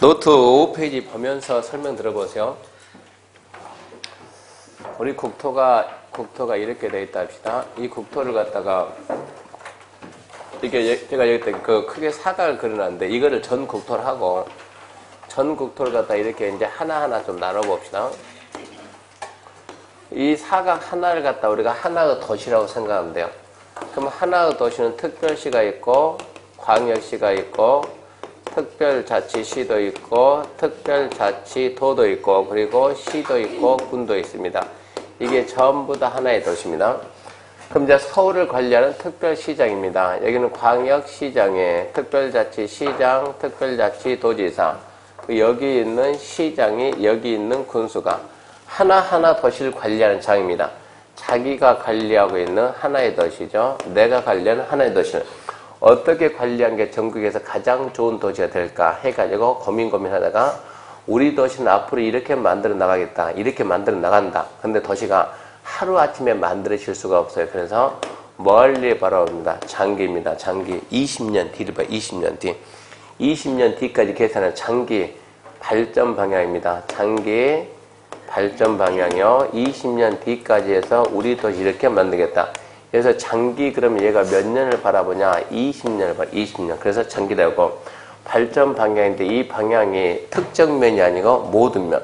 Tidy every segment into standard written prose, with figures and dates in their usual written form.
노트 5페이지 보면서 설명 들어보세요. 우리 국토가 이렇게 돼 있다 합시다. 이 국토를 갖다가 이게 제가 여기 때 그 크게 사각을 그려놨는데 이거를 전 국토를 하고 전 국토를 갖다 이렇게 이제 하나하나 좀 나눠봅시다. 이 사각 하나를 갖다 우리가 하나의 도시라고 생각하면 돼요. 그럼 하나의 도시는 특별시가 있고 광역시가 있고 특별자치시도 있고 특별자치도도 있고 그리고 시도 있고 군도 있습니다. 이게 전부 다 하나의 도시입니다. 그럼 이제 서울을 관리하는 특별시장입니다. 여기는 광역시장에 특별자치시장, 특별자치도지사, 여기 있는 시장이 여기 있는 군수가 하나하나 도시를 관리하는 장입니다. 자기가 관리하고 있는 하나의 도시죠. 내가 관리하는 하나의 도시는 어떻게 관리한 게 전국에서 가장 좋은 도시가 될까 해가지고 고민하다가 우리 도시는 앞으로 이렇게 만들어 나가겠다. 이렇게 만들어 나간다. 근데 도시가 하루아침에 만들어질 수가 없어요. 그래서 멀리 바라봅니다. 장기입니다. 장기. 20년 뒤를 봐요. 20년 뒤. 20년 뒤까지 계산하는 장기 발전 방향입니다. 장기 발전 방향이요. 20년 뒤까지 해서 우리 도시 이렇게 만들겠다. 그래서 장기 그러면 얘가 몇 년을 바라보냐? 20년을 바라. 20년. 그래서 장기라고. 발전 방향인데 이 방향이 특정 면이 아니고 모든 면.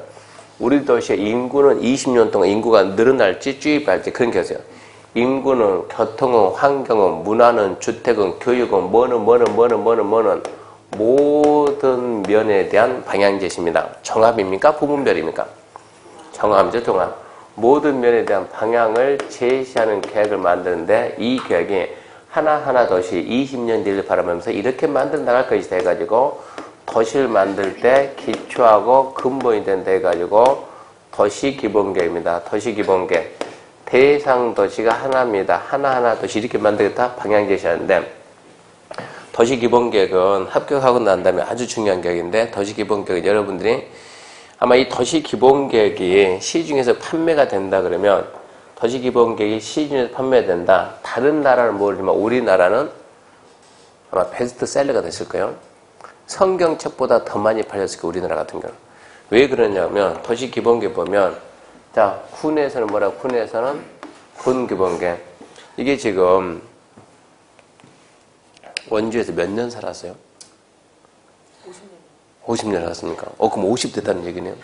우리 도시의 인구는 20년 동안 인구가 늘어날지 쭈입할지 그런 게 있어요. 인구는 교통은 환경은 문화는 주택은 교육은 뭐는 모든 면에 대한 방향 제시입니다. 종합입니까? 부분별입니까? 종합이죠. 종합. 모든 면에 대한 방향을 제시하는 계획을 만드는데 이 계획이 하나하나 도시 20년 뒤를 바라보면서 이렇게 만들어 나갈 것이다 해가지고 도시를 만들 때 기초하고 근본이 된다 해가지고 도시기본계획입니다. 도시기본계획. 대상 도시가 하나입니다. 하나하나 도시 이렇게 만들겠다 방향 제시하는데 도시기본계획은 합격하고 난 다음에 아주 중요한 계획인데 도시기본계획은 여러분들이 아마 이 도시기본계획이 시중에서 판매가 된다 그러면 도시기본계획이 시중에서 판매된다. 다른 나라는 모르지만 우리나라는 아마 베스트셀러가 됐을 거예요. 성경책보다 더 많이 팔렸을 거예요. 우리나라 같은 경우는. 왜 그러냐면 도시기본계획 보면 자 군에서는 뭐라고? 군에서는 군기본계획. 이게 지금 원주에서 몇 년 살았어요? 50년 살았습니까? 그럼 50 됐다는 얘기네요.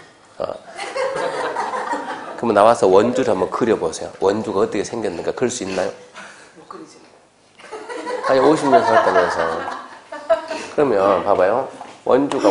그러면 나와서 원주를 한번 그려보세요. 원주가 어떻게 생겼는가 그릴 수 있나요? 못 그리죠. 아니 50년 살았다면서. 그러면 봐봐요. 원주가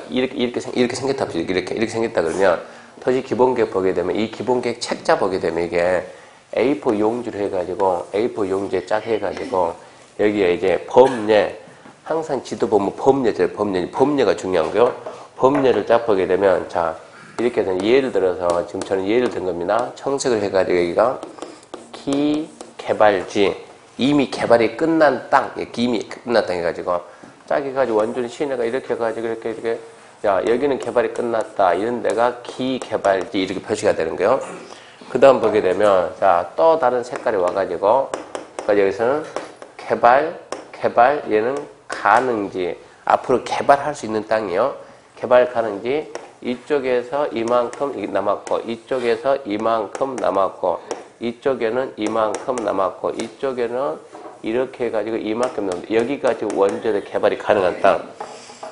이렇게 생겼다 합시다. 이렇게 생겼다 그러면 도시 기본계획 보게 되면 이 기본계획 책자 보게 되면 이게 A4 용지로 해가지고 A4 용지에 쫙 해가지고 여기에 이제 범례 항상 지도 보면 범례가 중요한 거요. 범례를 쫙 보게 되면 자 이렇게 되면 예를 들어서 지금 저는 예를 든 겁니다. 청색을 해가지고 여기가 기개발지 이미 개발이 끝난 땅 이미 끝난 땅 해가지고 쫙 해가지고 원주는 시내가 이렇게 해가지고 이렇게 야 여기는 개발이 끝났다 이런 데가 기개발지 이렇게 표시가 되는 거예요. 그 다음 보게 되면 자 또 다른 색깔이 와가지고 여기서는 개발 얘는 가능지 앞으로 개발할 수 있는 땅이요. 개발 가능지 이쪽에서 이만큼 남았고 이쪽에서 이만큼 남았고 이쪽에는 이만큼 남았고 이쪽에는 이렇게 해가지고 이만큼 남았고 여기까지 원주에서 개발이 가능한 땅.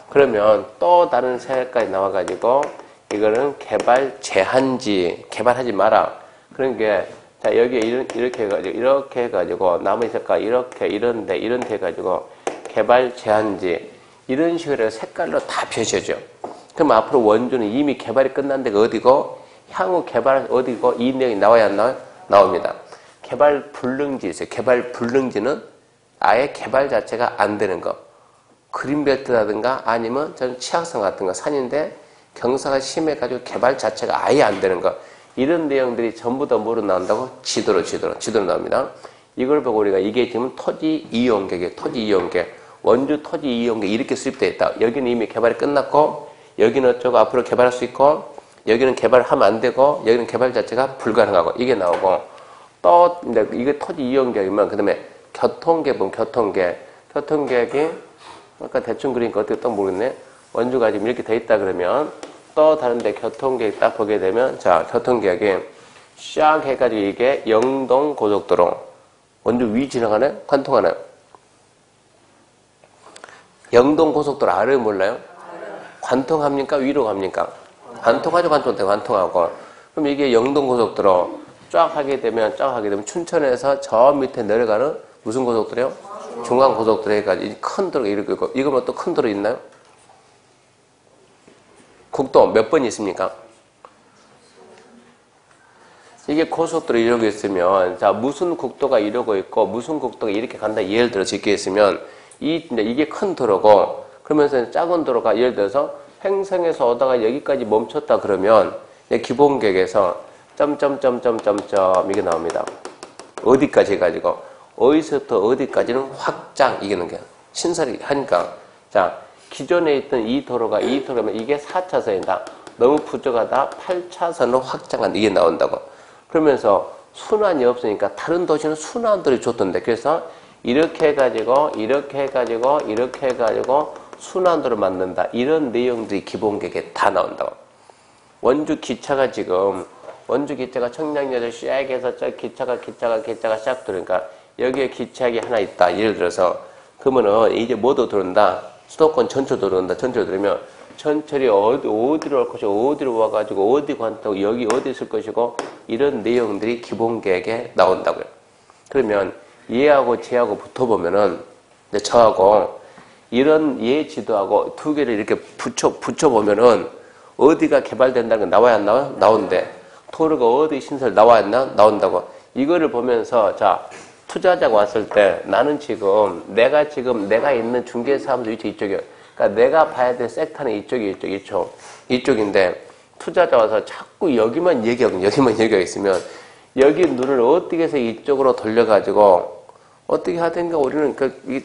그러면 또 다른 색깔이 나와가지고 이거는 개발 제한지 개발하지 마라. 그런 게 자 여기에 이렇게 해가지고 나머지 색깔 이런데 해가지고 개발 제한지 이런 식으로 색깔로 다 표시해줘. 그럼 앞으로 원주는 이미 개발이 끝난 데가 어디고 향후 개발 어디고 이 내용이 나와야 안 나와요? 나옵니다. 개발 불능지 있어요. 개발 불능지는 아예 개발 자체가 안 되는 거. 그린벨트라든가 아니면 저는 치악산 같은 거 산인데 경사가 심해가지고 개발 자체가 아예 안 되는 거. 이런 내용들이 전부 다 뭐로 나온다고? 지도로 나옵니다. 이걸 보고 우리가 이게 지금 토지 이용계획, 원주 토지 이용계획 이렇게 수립되어 있다. 여기는 이미 개발이 끝났고 여기는 어쩌고 앞으로 개발할 수 있고 여기는 개발하면 안 되고 여기는 개발 자체가 불가능하고 이게 나오고 또 이게 토지 이용계획이면 그 다음에 교통계획, 교통계획이 아까 대충 그리니까 어떻게 딱 모르겠네. 원주가 지금 이렇게 돼 있다 그러면 또 다른데 교통계획 딱 보게 되면 자, 교통계획에 샥 해가지고 이게 영동 고속도로 원주 위 지나가나요? 관통하나요? 영동 고속도로 아래 몰라요? 관통합니까? 위로 갑니까? 관통하죠, 관통하고. 그럼 이게 영동 고속도로 쫙 하게 되면 춘천에서 저 밑에 내려가는 무슨 고속도로요? 중앙 고속도로 해가지고 큰 도로가 이렇게 있고, 이거 뭐 또 큰 도로 있나요? 국도 몇 번이 있습니까? 이게 고속도로 이러고 있으면, 자, 무슨 국도가 이러고 있고, 무슨 국도가 이렇게 간다, 예를 들어 짓게 있으면, 이게 큰 도로고, 그러면서 작은 도로가 예를 들어서 횡성에서 오다가 여기까지 멈췄다 그러면, 기본계획에서 점점점점점점 이게 나옵니다. 어디까지 해가지고, 어디서부터 어디까지는 확장, 이게 나는 게 신설이 하니까, 자, 기존에 있던 이 도로면 이게 4차선이다. 너무 부족하다. 8차선으로 확장한 이게 나온다고. 그러면서 순환이 없으니까 다른 도시는 순환들이 좋던데. 그래서 이렇게 해가지고 순환도를 만든다. 이런 내용들이 기본계획에 다 나온다고. 원주 기차가 청량리에서 샥 해서 저 기차가 샥 들어오니까 여기에 기차역이 하나 있다. 예를 들어서 그러면은 이제 뭐도 들어온다. 수도권 전철 들어온다. 전철 들으면 전철이 어디로 올 것이고 어디로 와가지고 어디 관통 여기 어디 있을 것이고 이런 내용들이 기본계획에 나온다고요. 그러면 얘하고 쟤하고 붙어보면은 저하고 이런 얘 지도하고 두 개를 이렇게 붙여보면은 어디가 개발된다는 게 나와야 안 나와요? 나온대. 도로가 어디 신설 나와야 안 나온다고. 이거를 보면서 자 투자자가 왔을 때 나는 지금 내가 있는 중개사업소 위치 이쪽이에요. 그러니까 내가 봐야 될 섹터는 이쪽인데 투자자 와서 자꾸 여기만 얘기하고 있으면 여기 눈을 어떻게 해서 이쪽으로 돌려가지고 어떻게 하든가 우리는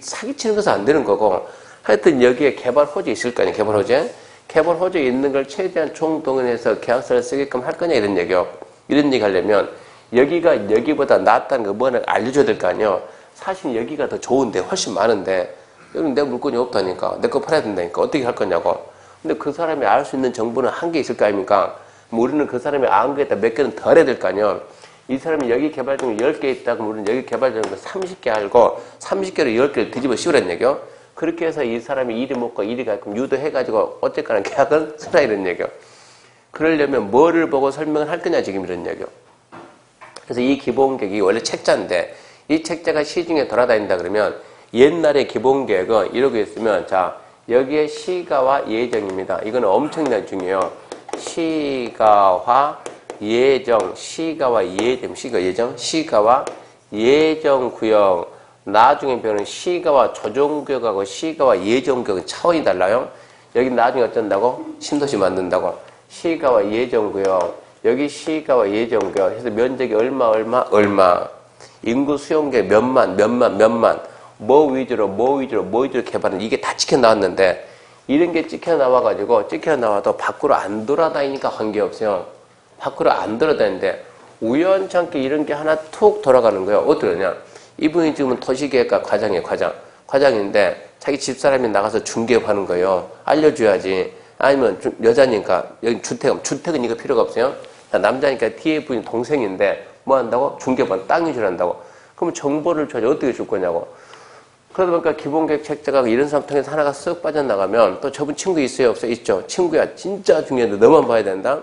사기치는 것은 안 되는 거고 하여튼 여기에 개발 호재 있을 거 아니에요. 개발 호재 있는 걸 최대한 총동원해서 계약서를 쓰게끔 할 거냐 이런 얘기요. 이런 얘기 하려면 여기가 여기보다 낫다는 거 뭐나 알려줘야 될 거 아니에요. 사실 여기가 더 좋은데 훨씬 많은데 여기는 내 물건이 없다니까 내 거 팔아야 된다니까 어떻게 할 거냐고. 근데 그 사람이 알 수 있는 정보는 한 개 있을 거 아닙니까? 우리는 그 사람이 안 거에다 몇 개는 더 해야 될 거 아니에요. 이 사람이 여기 개발된 거 10개 있다고 우리는 여기 개발된 거 30개 알고 30개를 10개를 뒤집어 씌우란 얘기요. 그렇게 해서 이 사람이 이리 먹고 이리 가끔 유도해가지고 어쨌거나 계약은 쓰라 이런 얘기요. 그러려면 뭐를 보고 설명을 할 거냐 지금 이런 얘기요. 그래서 이 기본계획이 원래 책자인데 이 책자가 시중에 돌아다닌다 그러면 옛날에 기본계획은 이러고 있으면 자 여기에 시가와 예정입니다. 이거는 엄청나게 중요해요. 시가와 예정, 시가와 예정구역. 나중에 배우는 시가와 조정구역하고 시가와 예정구역은 차원이 달라요. 여기 나중에 어쩐다고? 신도시 만든다고. 시가와 예정구역. 여기 시가와 예정구역. 해서 면적이 얼마. 인구 수용객 몇만. 뭐 위주로 개발은 이게 다 찍혀 나왔는데 이런 게 찍혀 나와도 밖으로 안 돌아다니니까 관계없어요. 밖으로 안 돌아다니는데 우연찮게 이런 게 하나 툭 돌아가는 거예요. 어떠냐? 이분이 지금은 도시계획과 과장인데 자기 집사람이 나가서 중개업하는 거예요. 알려줘야지. 아니면 여자니까 여기 주택은 이거 필요가 없어요. 남자니까 뒤에 분이 동생인데 뭐 한다고? 중개업은 땅 위주로 한다고. 그럼 정보를 줘야지 어떻게 줄 거냐고. 그러다 보니까 기본계획 책자가 이런 사람 통해서 하나가 쓱 빠져나가면 또 저분 친구 있어요? 없어요? 있죠. 친구야 진짜 중요한데 너만 봐야 된다.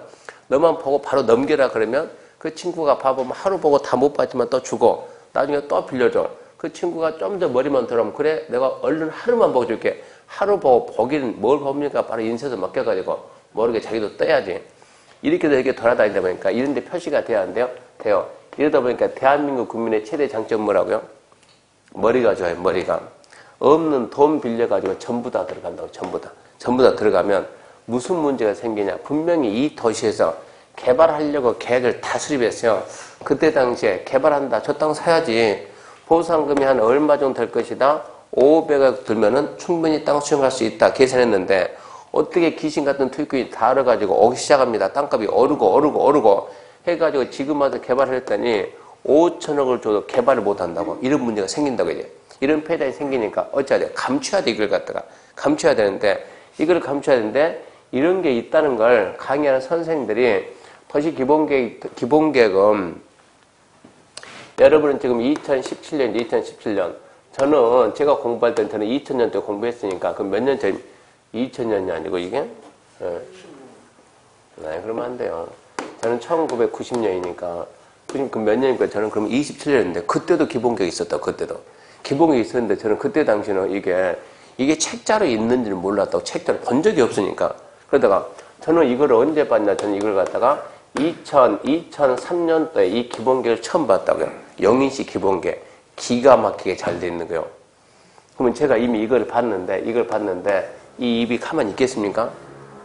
너만 보고 바로 넘겨라 그러면 그 친구가 봐보면 하루 보고 다 못 봤지만 또 주고 나중에 또 빌려줘. 그 친구가 좀 더 머리만 들어오면 그래 내가 얼른 하루만 보고 줄게. 하루 보고 보기는 뭘 봅니까? 바로 인쇄서 맡겨가지고 모르게 자기도 떠야지. 이렇게 돌아다니다 보니까 이런 데 표시가 돼야 안 돼요? 돼요. 이러다 보니까 대한민국 국민의 최대 장점 뭐라고요? 머리가 좋아요. 머리가. 없는 돈 빌려가지고 전부 다 들어간다고. 전부 다 들어가면 무슨 문제가 생기냐. 분명히 이 도시에서 개발하려고 계획을 다 수립했어요. 그때 당시에 개발한다. 저 땅 사야지. 보상금이 한 얼마 정도 될 것이다. 500억 들면은 충분히 땅 수용할 수 있다. 계산했는데 어떻게 귀신 같은 투입금이 다 얼어가지고 오기 시작합니다. 땅값이 오르고 해가지고 지금 와서 개발을 했더니 5천억을 줘도 개발을 못 한다고. 이런 문제가 생긴다고 이제. 이런 패턴이 생기니까 어찌해야 돼? 감춰야 돼, 이걸 갖다가. 감춰야 되는데, 이걸 감춰야 되는데, 이런 게 있다는 걸 강의하는 선생님들이 도시 기본계획은 여러분은 지금 2017년, 저는 제가 공부할 때는 저는 2000년대 공부했으니까, 그럼 몇 년 전, 2000년이 아니고 이게? 네, 그러면 안 돼요. 저는 1990년이니까, 그럼 몇 년이니까 저는 그럼 27년인데, 그때도 기본계획이 있었다, 그때도. 기본계획이 있었는데, 저는 그때 당시는 이게 책자로 있는지는 몰랐다고, 책자를 본 적이 없으니까. 그러다가, 저는 이걸 언제 봤냐, 저는 이걸 갖다가 2003년도에 이 기본계획을 처음 봤다고요. 영인시 기본계. 기가 막히게 잘 돼 있는 거예요. 그러면 제가 이미 이걸 봤는데, 이 입이 가만히 있겠습니까?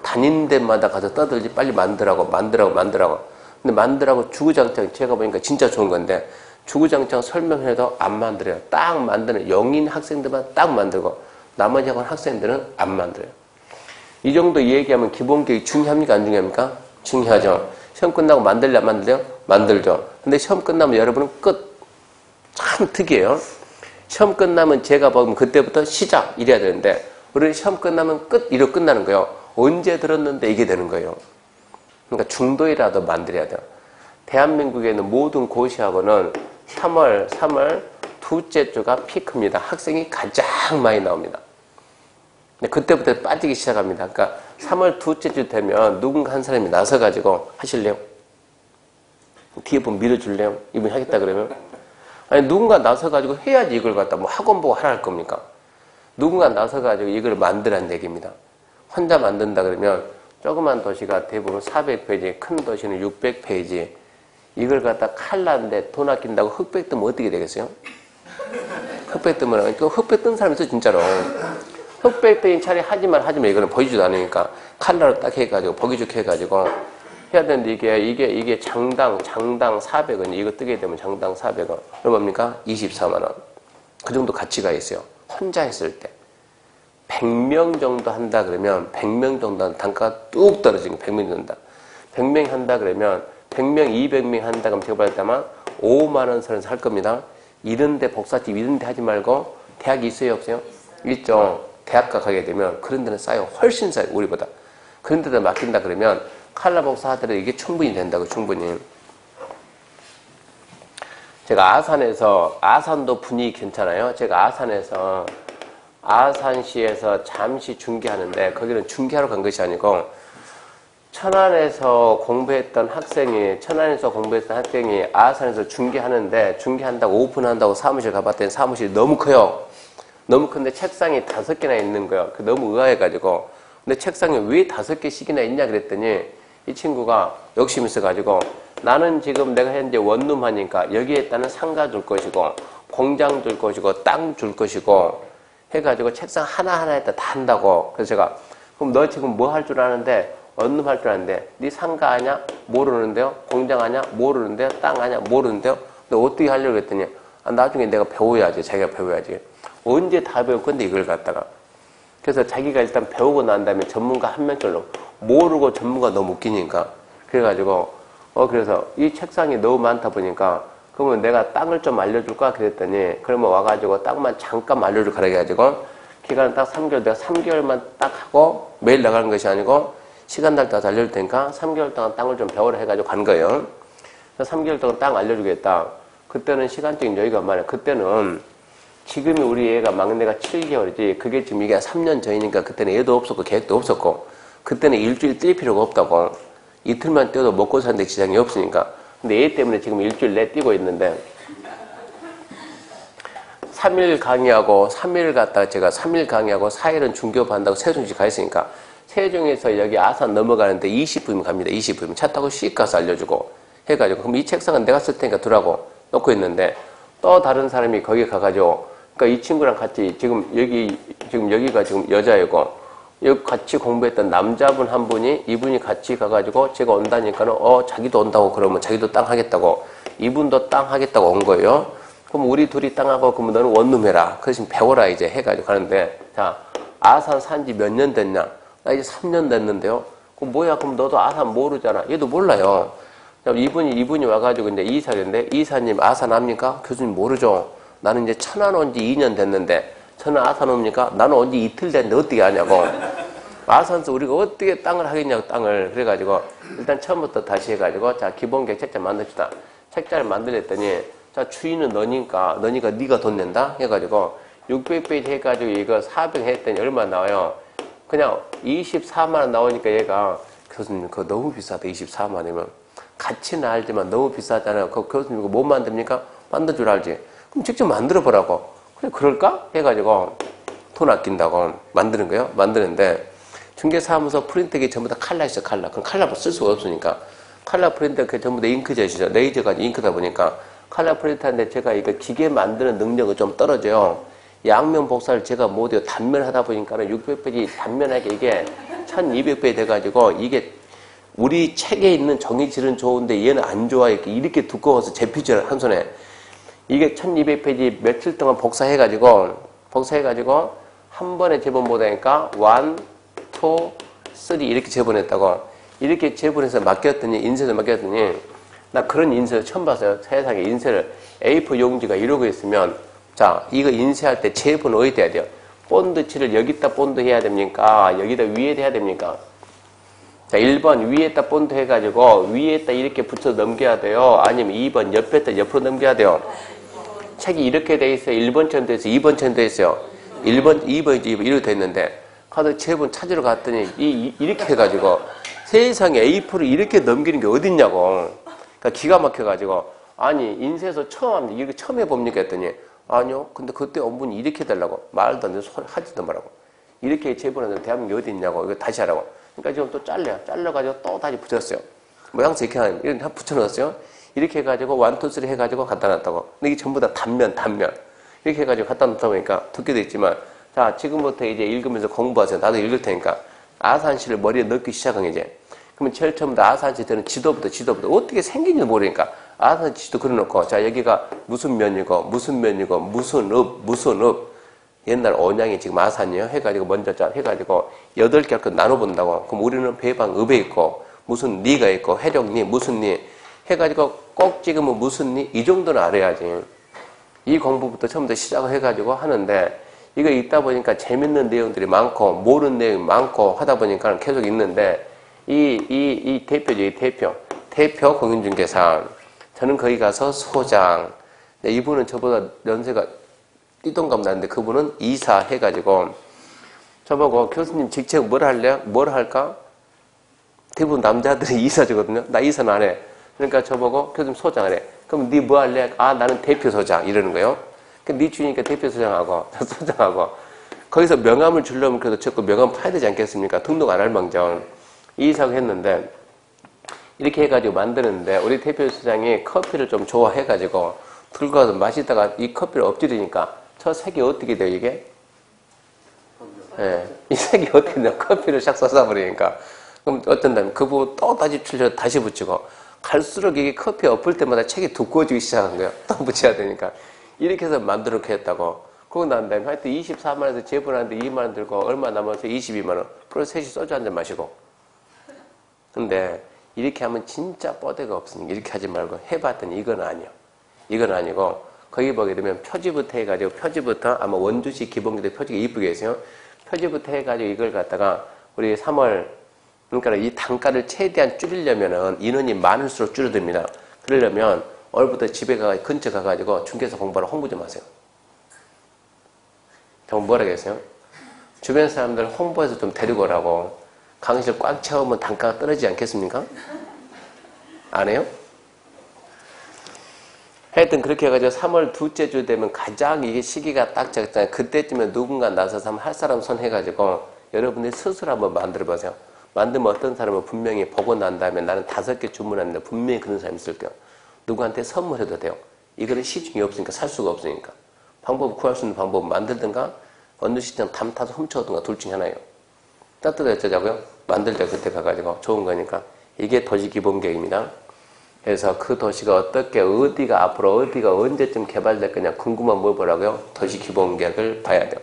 다닌 데마다 가서 떠들지 빨리 만들라고. 근데 만들라고 주구장창 제가 보니까 진짜 좋은 건데, 주구장창 설명해도 안 만들어요. 딱 만드는, 영인 학생들만 딱 만들고, 나머지 학원 학생들은 안 만들어요. 이 정도 얘기하면 기본계획이 중요합니까? 안 중요합니까? 중요하죠. 시험 끝나고 만들려 안 만들려? 만들죠. 근데 시험 끝나면 여러분은 끝. 참 특이해요. 시험 끝나면 제가 보면 그때부터 시작 이래야 되는데 우리는 시험 끝나면 끝 이러고 끝나는 거예요. 언제 들었는데 이게 되는 거예요. 그러니까 중도이라도 만들어야 돼요. 대한민국에 있는 모든 고시학원은 3월 둘째 주가 피크입니다. 학생이 가장 많이 나옵니다. 근데 그때부터 빠지기 시작합니다. 그러니까 3월 둘째 주 되면 누군가 한 사람이 나서가지고 하실래요? 뒤에 분 밀어줄래요? 이분이 하겠다 그러면? 아니, 누군가 나서가지고 해야지 이걸 갖다 뭐 학원 보고 하라 할 겁니까? 누군가 나서가지고 이걸 만들라는 얘기입니다. 혼자 만든다 그러면 조그만 도시가 대부분 400페이지, 큰 도시는 600페이지. 이걸 갖다 칼라인데 돈 아낀다고 흑백 뜨면 어떻게 되겠어요? 흑백 뜨면, 흑백 뜬 사람이 있어, 진짜로. 흑백 뜨인 차라리 하지만 이거는 보이지도 않으니까 칼라로 딱 해가지고, 보기 좋게 해가지고 해야 되는데 이게 장당 400원. 이거 뜨게 되면 장당 400원. 그럼 뭡니까? 24만원. 그 정도 가치가 있어요. 혼자 했을 때. 100명 정도 한다 그러면 100명 정도 하는 단가가 뚝 떨어지는 거예요. 100명 정도 한다. 100명 한다 그러면 100명, 200명 한다 그러면 제가 봤을 때만 5만원 선에서 할 겁니다. 이런데 복사집 이런데 하지 말고 대학이 있어요? 없어요? 있죠. 대학가 가게 되면 그런 데는 싸요. 훨씬 싸요. 우리보다. 그런 데다 맡긴다 그러면 칼라 복사 하더라도 이게 충분히 된다고. 충분히. 제가 아산도 분위기 괜찮아요. 제가 아산시에서 잠시 중계하는데 거기는 중계하러 간 것이 아니고 천안에서 공부했던 학생이 아산에서 중계한다고 오픈한다고 사무실 가봤더니 사무실이 너무 커요. 너무 큰데 책상이 5개나 있는 거예요. 너무 의아해가지고. 근데 책상이 왜 5개씩이나 있냐 그랬더니 이 친구가 욕심 있어가지고 나는 지금 내가 현재 원룸 하니까 여기에 따른 상가 줄 것이고 공장 줄 것이고 땅 줄 것이고 해가지고 책상 하나하나에다 다 한다고. 그래서 제가 그럼 너 지금 뭐 할 줄 아는데? 원룸 할 줄 아는데 네 상가 아냐? 모르는데요? 공장 아냐? 모르는데요? 땅 아냐? 모르는데요? 너 어떻게 하려고 했더니 나중에 내가 배워야지. 자기가 배워야지. 언제 다 배울 건데 이걸 갖다가. 그래서 자기가 일단 배우고 난 다음에 전문가 한 명꼴로 모르고 전문가 너무 웃기니까. 그래가지고 그래서 이 책상이 너무 많다 보니까 그러면 내가 땅을 좀 알려줄까? 그랬더니 그러면 와가지고 땅만 잠깐 알려줄 거라 해가지고 기간은 딱 3개월. 내가 3개월만 딱 하고 매일 나가는 것이 아니고 시간 날 때마다 알려줄 테니까 3개월 동안 땅을 좀 배우라 해가지고 간 거예요. 그래서 3개월 동안 땅 알려주겠다. 그때는 시간적인 여유가 많아요. 그때는 지금이 우리 애가 막내가 7개월이지 그게 지금 이게 3년 전이니까 그때는 애도 없었고 계획도 없었고 그때는 일주일 뛸 필요가 없다고. 이틀만 뛰어도 먹고 사는데 지장이 없으니까. 근데 애 때문에 지금 일주일 내 뛰고 있는데 3일 강의하고 3일 갔다가 제가 3일 강의하고 4일은 중교부 한다고 세종시 가 있으니까 세종에서 여기 아산 넘어가는데 20분이면 갑니다. 20분이면 차 타고 씩 가서 알려주고 해가지고 그럼 이 책상은 내가 쓸 테니까 두라고 놓고 있는데 또 다른 사람이 거기 가가지고 그러니까 이 친구랑 같이 지금 여기가 지금 여자이고 여기 같이 공부했던 남자분 한 분이 이분이 같이 가가지고 제가 온다니까는 자기도 온다고 그러면 자기도 땅 하겠다고 이분도 땅 하겠다고 온 거예요. 그럼 우리 둘이 땅하고 그러면 너는 원룸 해라. 그래서 배워라 이제 해가지고 가는데 자 아산 산지 몇 년 됐냐? 나 이제 3년 됐는데요. 그럼 뭐야? 그럼 너도 아산 모르잖아. 얘도 몰라요. 이분이 와가지고 이제 이사인데 이사님 아산 압니까? 교수님 모르죠. 나는 이제 천안 온 지 2년 됐는데 천안 아산 옵니까? 나는 온 지 이틀 됐는데 어떻게 하냐고. 아산서 우리가 어떻게 땅을 하겠냐고 땅을. 그래가지고 일단 처음부터 다시 해가지고 자 기본계획 책자 만듭시다. 책자를 만들었더니 자 추이는 너니까 네가 돈 낸다 해가지고 600페이지 해가지고 이거 400 했더니 얼마 나와요? 그냥 24만 원 나오니까 얘가 교수님 그거 너무 비싸다. 24만 원이면 가치는 알지만 너무 비싸잖아요. 그 교수님 이거 못 만듭니까? 만들 줄 알지. 그럼 직접 만들어 보라고. 그래 그럴까? 해가지고 돈 아낀다고 만드는 거예요. 만드는데 중개사무소 프린터기 전부 다 칼라 있어 칼라. 그럼 칼라로 쓸 수가 없으니까 칼라 프린터 그 전부 다 잉크젯이죠. 레이저가 잉크다 보니까 칼라 프린터인데 제가 이거 기계 만드는 능력이 좀 떨어져요. 양면 복사를 제가 못해요. 단면 하다 보니까는 600페이지 단면하게 이게 1200페이지 돼가지고 이게 우리 책에 있는 종이질은 좋은데 얘는 안 좋아. 이렇게 두꺼워서 제피질 한 손에 이게 1200페이지 며칠 동안 복사해가지고 한 번에 제본 못하니까 1, 2, 3 이렇게 제본했다고. 이렇게 제본해서 맡겼더니 인쇄를 맡겼더니 나 그런 인쇄를 처음 봤어요. 세상에 인쇄를 A4 용지가 이러고 있으면 자 이거 인쇄할 때 제본 어디 돼야 돼요? 본드칠을 여기다 본드 해야 됩니까? 여기다 위에 해야 됩니까? 자 1번 위에다 본드 해가지고 위에다 이렇게 붙여 넘겨야 돼요? 아니면 2번 옆에다 옆으로 넘겨야 돼요? 책이 이렇게 돼 있어요. 1번처럼 돼 있어요. 2번처럼 돼 있어요. 1번, 2번, 2번 이렇게 돼 있는데 가서 제본 찾으러 갔더니 이렇게 해가지고 세상에 A4를 이렇게 넘기는 게 어딨냐고. 그러니까 기가 막혀가지고 아니 인쇄에서 처음 합니다. 이렇게 처음 해봅니까 했더니 아니요. 근데 그때 원분이 이렇게 해달라고. 말도 안 되는 소리 하지도 말라고. 이렇게 제본하는 대한민국이 어디 있냐고. 이거 다시 하라고. 그러니까 지금 또 잘라가지고 또 다시 붙였어요. 모양새 이렇게 하는, 이렇게 붙여넣었어요. 이렇게 해가지고 1, 2, 3 해가지고 갖다 놨다고. 근데 이게 전부 다 단면. 이렇게 해가지고 갖다 놓다 보니까 두께도 있지만 자, 지금부터 이제 읽으면서 공부하세요. 나도 읽을 테니까. 아산시를 머리에 넣기 시작한 이제. 그러면 제일 처음부터 아산시 되는 지도부터 어떻게 생긴지 모르니까 아산시 지도 그려놓고 자, 여기가 무슨 면이고 무슨 읍. 옛날 온양이 지금 아산이요. 해가지고 먼저 자, 해가지고 8개 나눠본다고. 그럼 우리는 배방 읍에 있고 무슨 리가 있고 해령리 무슨 리 해가지고 꼭 찍으면 무슨 리 이 정도는 알아야지. 이 공부부터 처음부터 시작을 해가지고 하는데 이거 읽다 보니까 재밌는 내용들이 많고 모르는 내용이 많고 하다 보니까 계속 읽는데 이 대표죠. 대표 공인중개사. 저는 거기 가서 소장. 이분은 저보다 연세가 띠동갑 나는데 그분은 이사 해가지고 저보고 교수님 직책 뭘 할래요? 뭘 할까? 대부분 남자들이 이사주거든요. 나 이사는 안 해. 그러니까 저보고 교수님 소장을 해. 그럼 니 뭐 할래? 아 나는 대표 소장 이러는 거예요. 니 주니까 대표 소장하고 소장하고 거기서 명함을 주려면 그래도 자꾸 명함 파야 되지 않겠습니까? 등록 안 할 망정. 이사를 했는데 이렇게 해가지고 만드는데 우리 대표 소장이 커피를 좀 좋아해가지고 들고 가서 마시다가 이 커피를 엎지르니까 저 색이 어떻게 돼요 이게? 예, 이 색이 어떻게 돼요? 커피를 샥 쏟아버리니까 그럼 어쩐다면 그 부분 또 다시 붙이고 갈수록 이게 커피 엎을 때마다 책이 두꺼워지기 시작한 거예요. 또 붙여야 되니까 이렇게 해서 만들어 놓게 했다고. 그러고 난 다음에 하여튼 24만 원에서 제본하는데 2만 원 들고 얼마 남아서 22만 원. 그래서 셋이 소주 한 잔 마시고. 근데 이렇게 하면 진짜 뻗대가 없으니까 이렇게 하지 말고 해봤더니 이건 아니요. 이건 아니고 거기 보게 되면 표지부터 해가지고 표지부터 아마 원주시 기본기도 표지가 이쁘게 했어요. 표지부터 해가지고 이걸 갖다가 우리 3월 그러니까 이 단가를 최대한 줄이려면은 인원이 많을수록 줄어듭니다. 그러려면 오늘부터 집에 근처 가가지고 중개사 공부하러 홍보 좀 하세요. 정말 뭐라 그랬어요? 주변 사람들 홍보해서 좀 데리고 오라고. 강의실 꽉 채우면 단가가 떨어지지 않겠습니까? 안 해요? 하여튼 그렇게 해가지고 3월 둘째 주 되면 가장 이게 시기가 딱 적잖아요. 그때쯤에 누군가 나서서 한번 할 사람 손 해가지고 여러분들이 스스로 한번 만들어 보세요. 만들면 어떤 사람은 분명히 보고 난 다음에 나는 5개 주문했는데 분명히 그런 사람이 있을 거예요. 누구한테 선물해도 돼요. 이거는 시중이 없으니까 살 수가 없으니까. 방법 구할 수 있는 방법은 만들든가 어느 시장 담 타서 훔쳐오든가 둘 중에 하나예요. 따뜻하게 어쩌자고요? 만들자 그때 가가지고 좋은 거니까. 이게 도시 기본계획입니다. 그래서 그 도시가 어떻게 어디가 앞으로 어디가 언제쯤 개발될 거냐 궁금한 뭘 보라고요? 도시 기본계획을 봐야 돼요.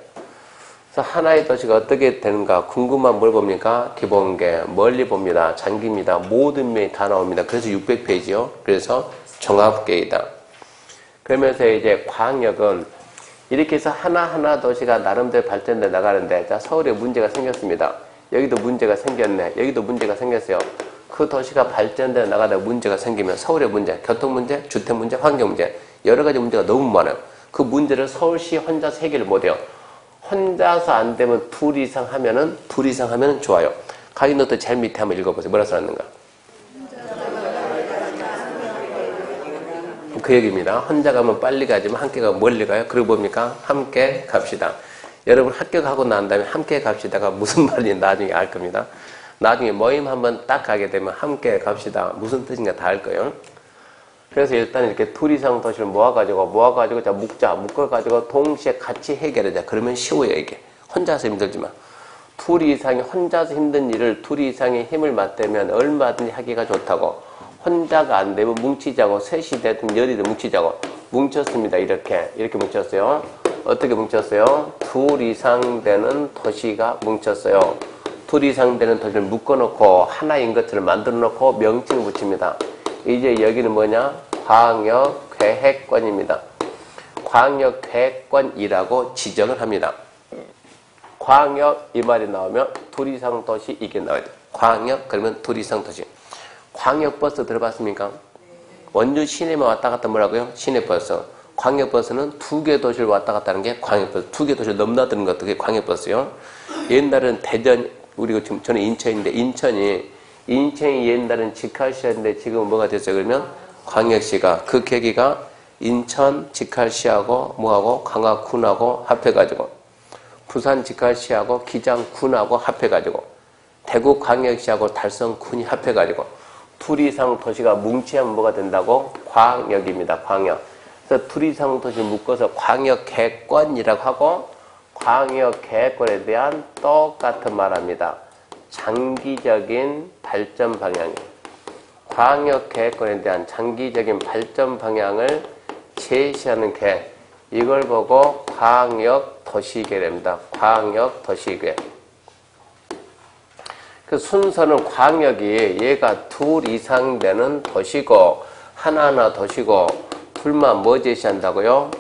그래서 하나의 도시가 어떻게 되는가 궁금한 뭘 봅니까? 기본계획 멀리 봅니다. 장기입니다. 모든 면이 다 나옵니다. 그래서 600페이지요. 그래서 종합계획이다. 그러면서 이제 광역은 이렇게 해서 하나하나 도시가 나름대로 발전돼 나가는데, 자, 서울에 문제가 생겼습니다. 여기도 문제가 생겼네. 여기도 문제가 생겼어요. 그 도시가 발전돼 나가다 문제가 생기면 서울의 문제, 교통 문제, 주택 문제, 환경 문제, 여러 가지 문제가 너무 많아요. 그 문제를 서울시 혼자서 해결을 못해요. 혼자서 안 되면 둘 이상 하면은 좋아요. 가인노트 제일 밑에 한번 읽어보세요. 뭐라 써놨는가? 그 얘기입니다. 혼자 가면 빨리 가지만 함께 가면 멀리 가요. 그리고 뭡니까? 함께 갑시다. 여러분 합격하고 난 다음에 함께 갑시다가 무슨 말인지 나중에 알 겁니다. 나중에 모임 한번 딱 가게 되면 함께 갑시다. 무슨 뜻인가 다 알 거예요. 그래서 일단 이렇게 둘 이상 도시를 모아가지고 자 묶어가지고 동시에 같이 해결하자. 그러면 쉬워요 이게. 혼자서 힘들지만. 둘 이상이 혼자서 힘든 일을 둘 이상의 힘을 맞대면 얼마든지 하기가 좋다고. 혼자가 안 되면 뭉치자고. 셋이 되든 열이든 뭉치자고. 뭉쳤습니다. 이렇게 뭉쳤어요. 어떻게 뭉쳤어요? 둘 이상 되는 도시가 뭉쳤어요. 둘 이상 되는 도시를 묶어놓고 하나인 것들을 만들어 놓고 명칭을 붙입니다. 이제 여기는 뭐냐? 광역계획권입니다. 광역계획권이라고 지정을 합니다. 광역 이 말이 나오면 둘 이상 도시 이게 나와야 돼요. 광역 그러면 둘 이상 도시. 광역버스 들어봤습니까? 원주 시내만 왔다 갔다 뭐라고요? 시내버스. 광역버스는 두 개 도시를 왔다 갔다 하는 게 광역버스. 두 개 도시를 넘나드는 것도 그게 광역버스요. 옛날은 대전, 우리가 지금 저는 인천인데 인천이 옛날은 직할시였는데 지금은 뭐가 됐어요? 그러면 광역시가. 그 계기가 인천 직할시하고 뭐하고 강화군하고 합해가지고 부산 직할시하고 기장군하고 합해가지고 대구 광역시하고 달성군이 합해가지고 둘 이상 도시가 뭉치면 뭐가 된다고? 광역입니다. 광역. 그래서 둘 이상 도시를 묶어서 광역계획권이라고 하고 광역계획권에 대한 똑같은 말합니다. 장기적인 발전 방향. 광역계획권에 대한 장기적인 발전 방향을 제시하는 계획. 이걸 보고 광역도시계획입니다. 광역도시계획. 그 순서는 광역이 얘가 둘 이상 되는 도시고 하나하나 도시고 둘만 뭐 제시한다고요?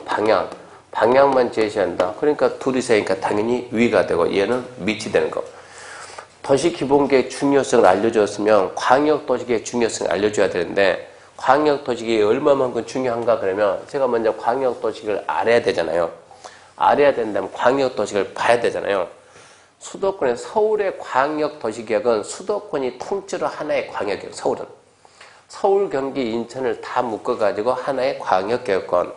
방향만 제시한다. 그러니까 둘 이상이니까 당연히 위가 되고 얘는 밑이 되는 거. 도시기본계획 중요성을 알려줬으면 광역도시계획 중요성을 알려줘야 되는데 광역도시계획이 얼마만큼 중요한가 그러면 제가 먼저 광역도시계획을 알아야 되잖아요. 알아야 된다면 광역도시계획을 봐야 되잖아요. 수도권의 서울의 광역도시계획은 수도권이 통째로 하나의 광역이에요. 서울은. 서울, 경기, 인천을 다 묶어가지고 하나의 광역계획권.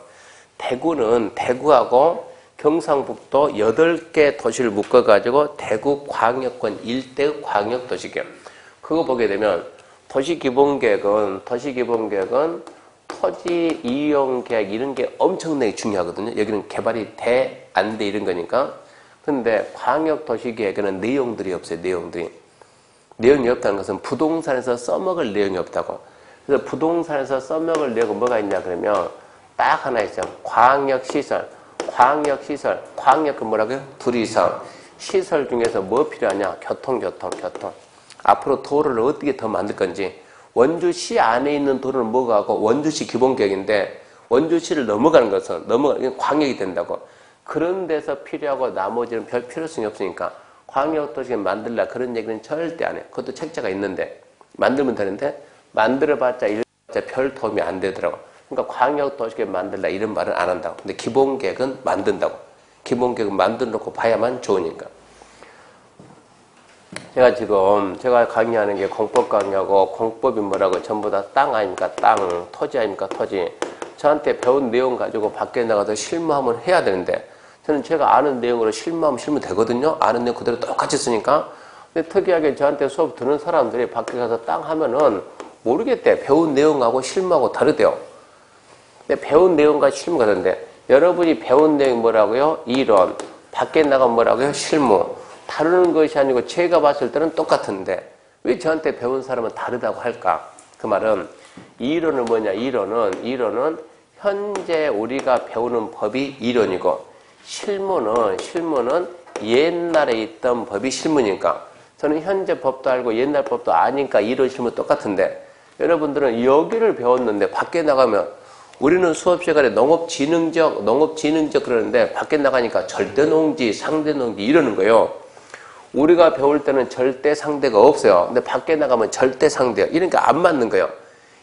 대구는 대구하고 경상북도 8개 도시를 묶어가지고 대구 광역권 일대의 광역도시계획. 그거 보게 되면 도시기본계획은 토지 이용계획 이런 게 엄청나게 중요하거든요. 여기는 개발이 돼, 안 돼 이런 거니까. 근데 광역도시계획에는 내용들이 없어요. 내용이 없다는 것은 부동산에서 써먹을 내용이 없다고. 그래서 부동산에서 써먹을 내용은 뭐가 있냐 그러면 딱 하나 있어요. 광역시설. 광역은 뭐라고요? 둘 이상. 시설 중에서 뭐 필요하냐? 교통. 앞으로 도로를 어떻게 더 만들 건지. 원주시 안에 있는 도로는 뭐가 하고 원주시 기본계획인데 원주시를 넘어가는 것은 광역이 된다고. 그런 데서 필요하고 나머지는 별 필요성이 없으니까 광역도시를 만들라 그런 얘기는 절대 안 해요. 그것도 책자가 있는데 만들면 되는데 만들어봤자 별 도움이 안 되더라고. 그러니까 광역도시계획 만들라 이런 말은 안 한다고. 근데 기본계획은 만든다고. 기본계획은 만들어 놓고 봐야만 좋으니까. 제가 강의하는 게 공법 강의하고 공법이 뭐라고 전부 다 땅 아닙니까? 땅. 토지 아닙니까? 토지. 저한테 배운 내용 가지고 밖에 나가서 실무하면 해야 되는데 저는 제가 아는 내용으로 실무하면 되거든요. 아는 내용 그대로 똑같이 쓰니까. 근데 특이하게 저한테 수업 듣는 사람들이 밖에 가서 땅 하면은 모르겠대. 배운 내용하고 실무하고 다르대요. 근데 배운 내용과 실무가 다른데 여러분이 배운 내용이 뭐라고요? 이론. 밖에 나가면 뭐라고요? 실무. 다루는 것이 아니고 제가 봤을 때는 똑같은데 왜 저한테 배운 사람은 다르다고 할까? 그 말은 이론은 뭐냐? 이론은 현재 우리가 배우는 법이 이론이고 실무는 옛날에 있던 법이 실무니까 저는 현재 법도 알고 옛날 법도 아니까 이론 실무 똑같은데 여러분들은 여기를 배웠는데 밖에 나가면 우리는 수업 시간에 농업진흥적 그러는데 밖에 나가니까 절대농지, 상대농지 이러는 거예요. 우리가 배울 때는 절대 상대가 없어요. 근데 밖에 나가면 절대 상대요. 이러니까 안 맞는 거예요.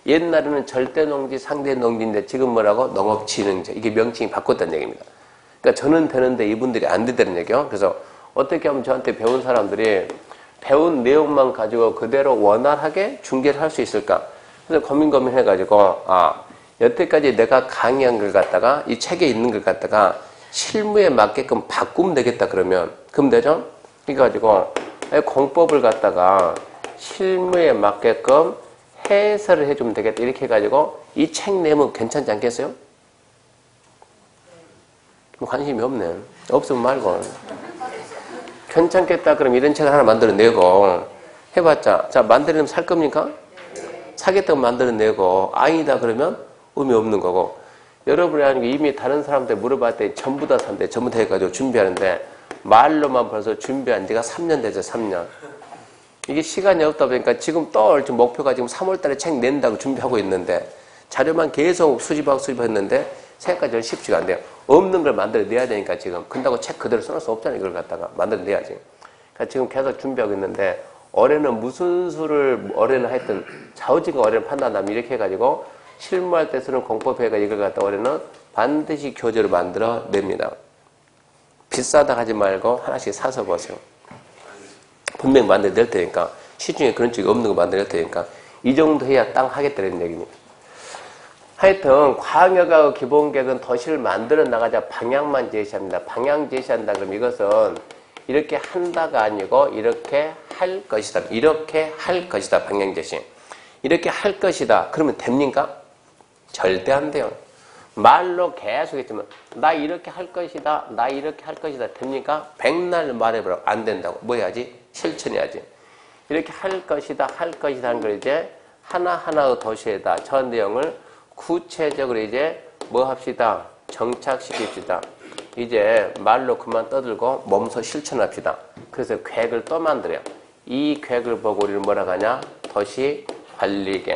옛날에는 절대농지, 상대농지인데 지금 뭐라고? 농업진흥적. 이게 명칭이 바꿨다는 얘기입니다. 그러니까 저는 되는데 이분들이 안 되다는 얘기요. 그래서 어떻게 하면 저한테 배운 사람들이 배운 내용만 가지고 그대로 원활하게 중계를 할 수 있을까? 그래서 고민해가지고 여태까지 내가 강의한 걸 갖다가 이 책에 있는 걸 갖다가 실무에 맞게끔 바꾸면 되겠다 그러면 그럼 되죠? 그래가지고 공법을 갖다가 실무에 맞게끔 해설을 해주면 되겠다 이렇게 해가지고 이 책 내면 괜찮지 않겠어요? 뭐 관심이 없네. 없으면 말고. 괜찮겠다 그럼 이런 책을 하나 만들어내고 해봤자 자 만들어내면 살 겁니까? 사겠다고 만들어내고 아니다 그러면 의미 없는 거고 여러분이 아니고 이미 다른 사람한테 물어봤더니 전부 다 산대. 전부 다 해가지고 준비하는데 말로만 벌써 준비한 지가 3년 되죠. 3년. 이게 시간이 없다 보니까 지금 또 목표가 지금 3월 달에 책 낸다고 준비하고 있는데 자료만 계속 수집했는데 책까지는 쉽지가 않네요. 없는 걸 만들어내야 되니까 지금. 근다고 책 그대로 써놓을 수 없잖아요. 이걸 갖다가 만들어내야지. 그러니까 지금 계속 준비하고 있는데 올해는 무슨 수를 올해는 하여튼 좌우지가 올해는 판단하면 이렇게 해가지고 실무할 때 쓰는 공법회가 이걸 갖다 올해는 반드시 교재로 만들어냅니다. 비싸다 하지 말고 하나씩 사서 보세요. 분명히 만들어낼 테니까 시중에 그런 쪽이 없는 거 만들어낼 테니까 이 정도 해야 땅 하겠다는 얘기입니다. 하여튼 광역하고 기본계획은 도시를 만들어 나가자 방향만 제시합니다. 방향 제시한다 그러면 이것은 이렇게 한다가 아니고 이렇게 할 것이다. 이렇게 할 것이다. 방향 제시. 이렇게 할 것이다. 그러면 됩니까? 절대 안 돼요. 말로 계속 했지만 나 이렇게 할 것이다. 나 이렇게 할 것이다. 됩니까? 백날 말해보라고. 안 된다고. 뭐 해야지? 실천해야지. 이렇게 할 것이다. 할 것이다 하는 걸 이제 하나하나의 도시에다 저 내용을 구체적으로 이제 뭐 합시다? 정착시킵시다. 이제 말로 그만 떠들고 몸소 실천합시다. 그래서 계획을 또 만들어요. 이 계획을 보고 우리는 뭐라고 하냐? 도시관리계.